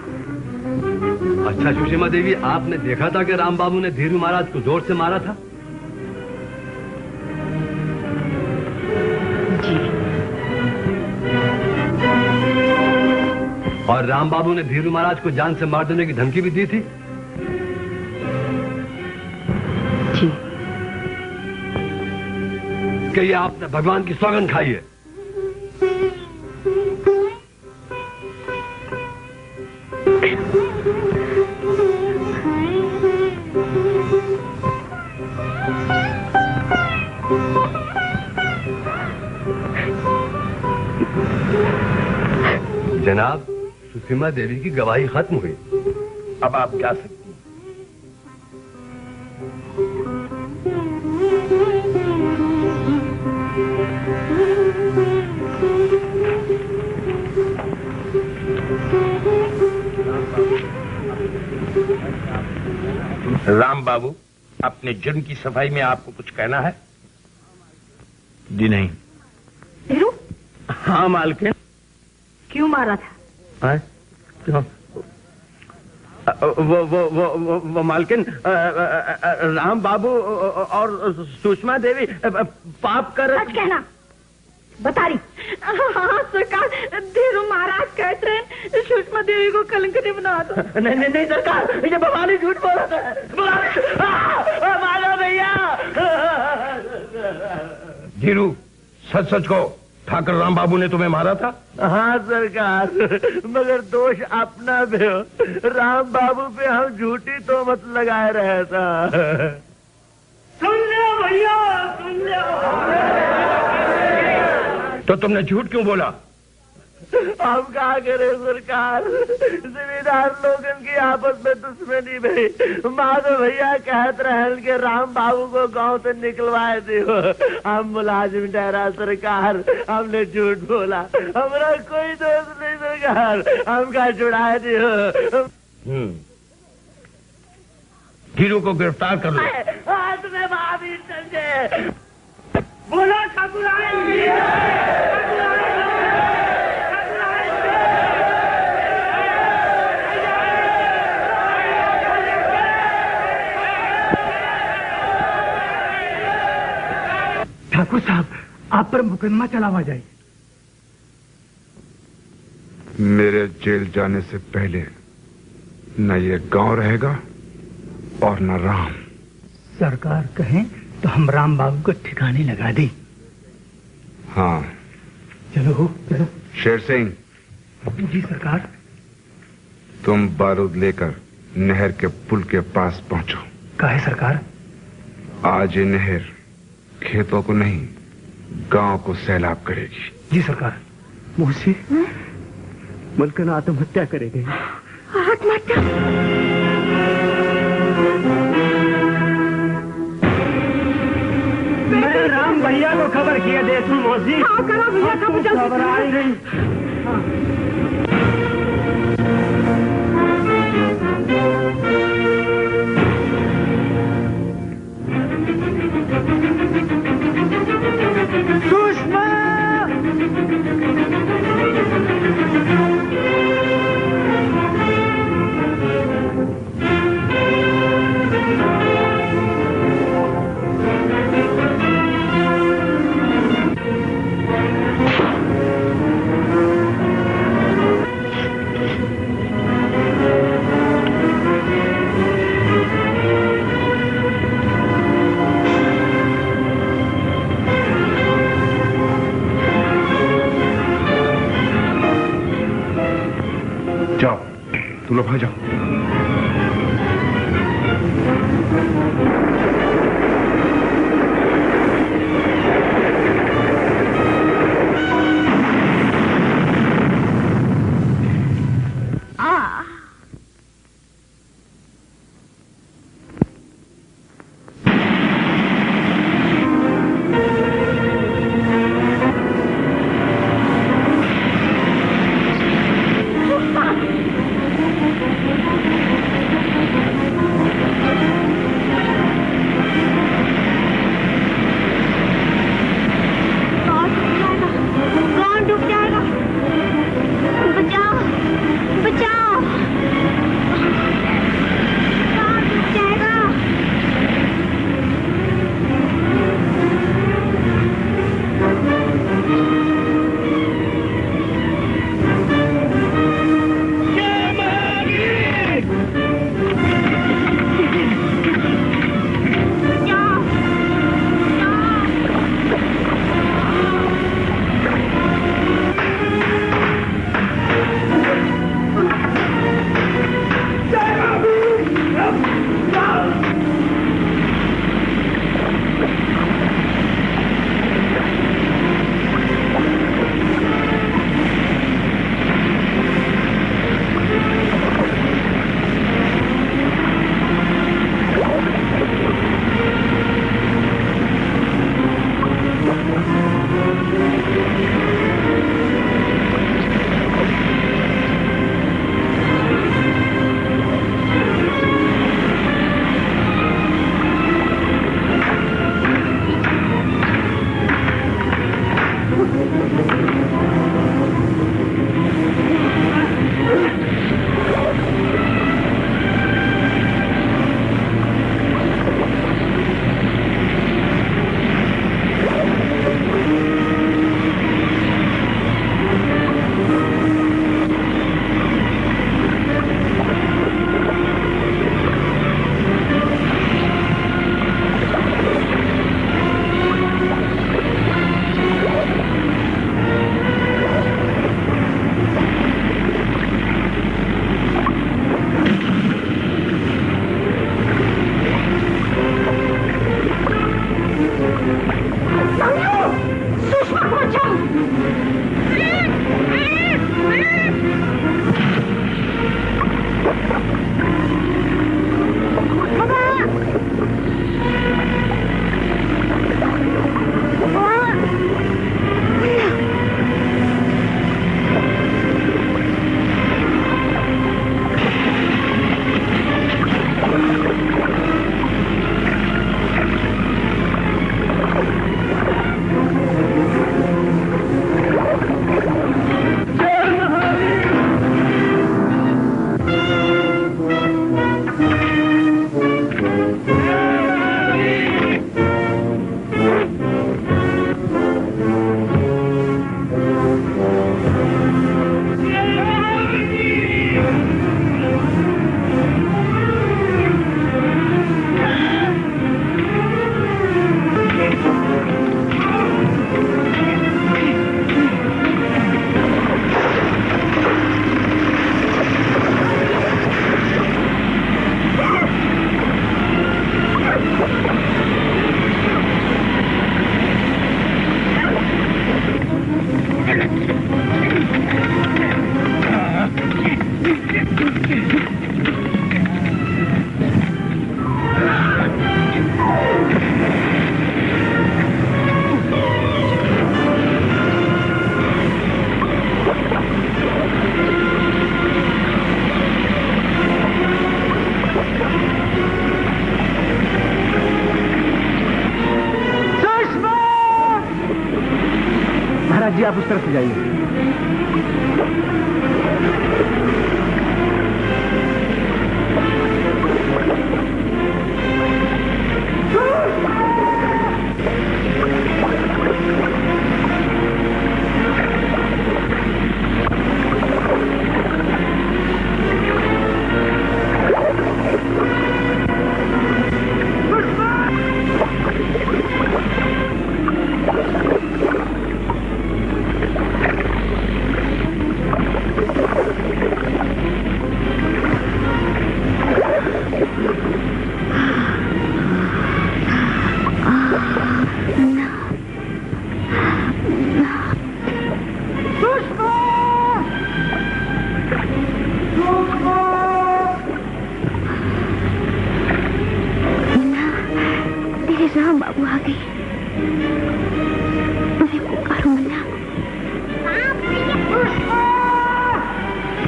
अच्छा सुषमा देवी, आपने देखा था कि राम बाबू ने धीरू महाराज को जोर से मारा था? जी। और राम बाबू ने धीरू महाराज को जान से मार देने की धमकी भी दी थी? कि ये आपने भगवान की सौगंध खाई है? जनाब, सुषमा देवी की गवाही खत्म हुई। अब आप क्या सकते? राम बाबू, अपने जुर्म की सफाई में आपको कुछ कहना है? जी नहीं। धीरू? हाँ मालकिन। क्यों मारा था? है? क्यों? वो मालकिन, राम बाबू और सुषमा देवी पाप कर। सच कहना, बता रही। हाँ सरकार, धीरू महाराज कहते रहे सुषमा देवी को कलंक नहीं बना दो। नहीं नहीं नहीं सरकार, ये भवानी झूठ बोल रहा है। मारो भैया। धीरू, सच सच को ठाकर राम बाबू ने तुम्हें मारा था? हाँ सरकार, मगर दोष अपना भी हो। राम बाबू पे हम झूठी तोहमत लगाए रहे था। सुन लो भैया, सुन लो। तो तुमने झूठ क्यों बोला? हम क्या करें सरकार, जिम्मेदार लोगों की आपस में दुश्मनी भाई। माधव भैया कहते रहे कि राम बाबू को गांव से निकलवाए दियो। हम मुलाजिम ठहरा सरकार, हमने झूठ बोला। हमारा कोई दोस्त नहीं सरकार, हम क्या छुड़ाए दियो। धीरू को गिरफ्तार कर लो। हाथ में महावीर चंदे। बोला ठाकुर। ठाकुर साहब, आप पर मुकदमा चलावा जाए। मेरे जेल जाने से पहले न ये गांव रहेगा और न राम। सरकार कहें तो हम राम बाबू को ठिकाने लगा दें। हाँ चलो चलो। शेर सिंह। जी सरकार। तुम बारूद लेकर नहर के पुल के पास पहुंचो। काहे सरकार? आज ये नहर खेतों को नहीं, गांव को सैलाब करेगी। जी सरकार। मुझसे मलकन आत्महत्या करेंगे। आत्महत्या? मैं राम भैया को खबर किया दे तू मौसी। हाँ करो भैया, खबर जल्दी। घबराई नहीं। सुषमा! जाओ, तुम लोग भाग जाओ। जी आप उस तरफ से जाइए। बाबू आ गई। मैं पुकारू मुन्ना।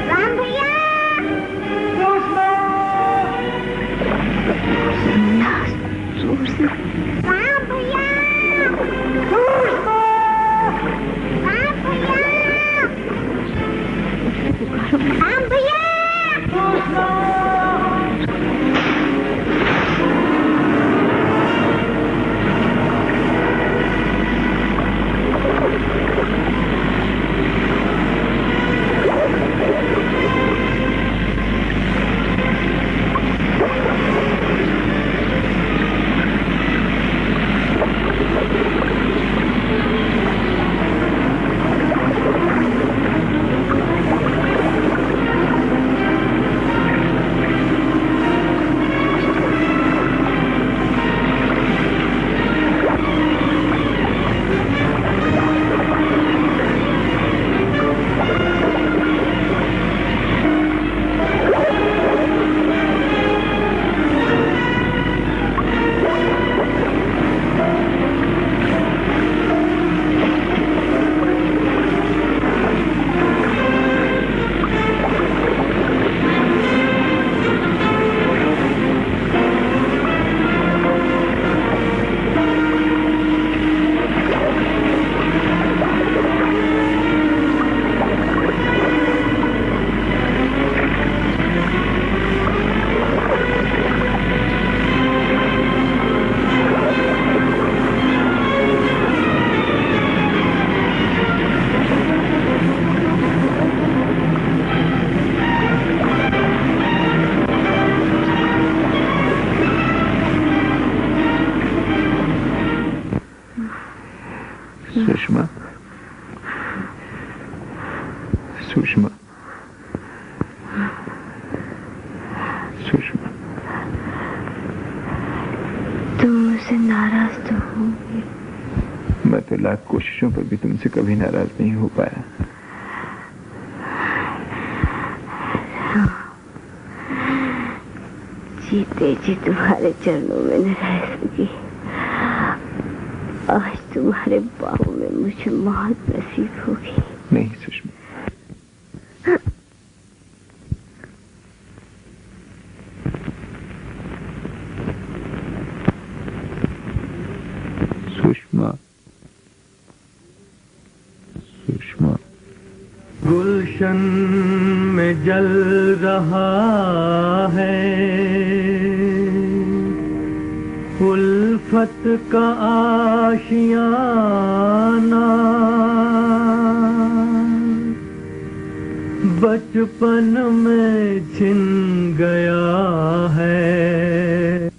राम भैया, मुन्ना जोर से। राम भैया, राम भैया, पुकारो राम भैया। सुषमा, सुषमा, सुषमा, तुम मुझसे नाराज तो होंगे। मैं तो लाख कोशिशों पर भी तुमसे कभी नाराज नहीं हो पाया। जीते जी तुम्हारे चरणों में न रह सकी। आज तुम्हारे बाहों में मुझे मौत नसीब होगी। नहीं सुषमा, सुषमा, सुषमा। गुलशन में जल रहा है उल्फत का आशियाना, बचपन में छिन गया है।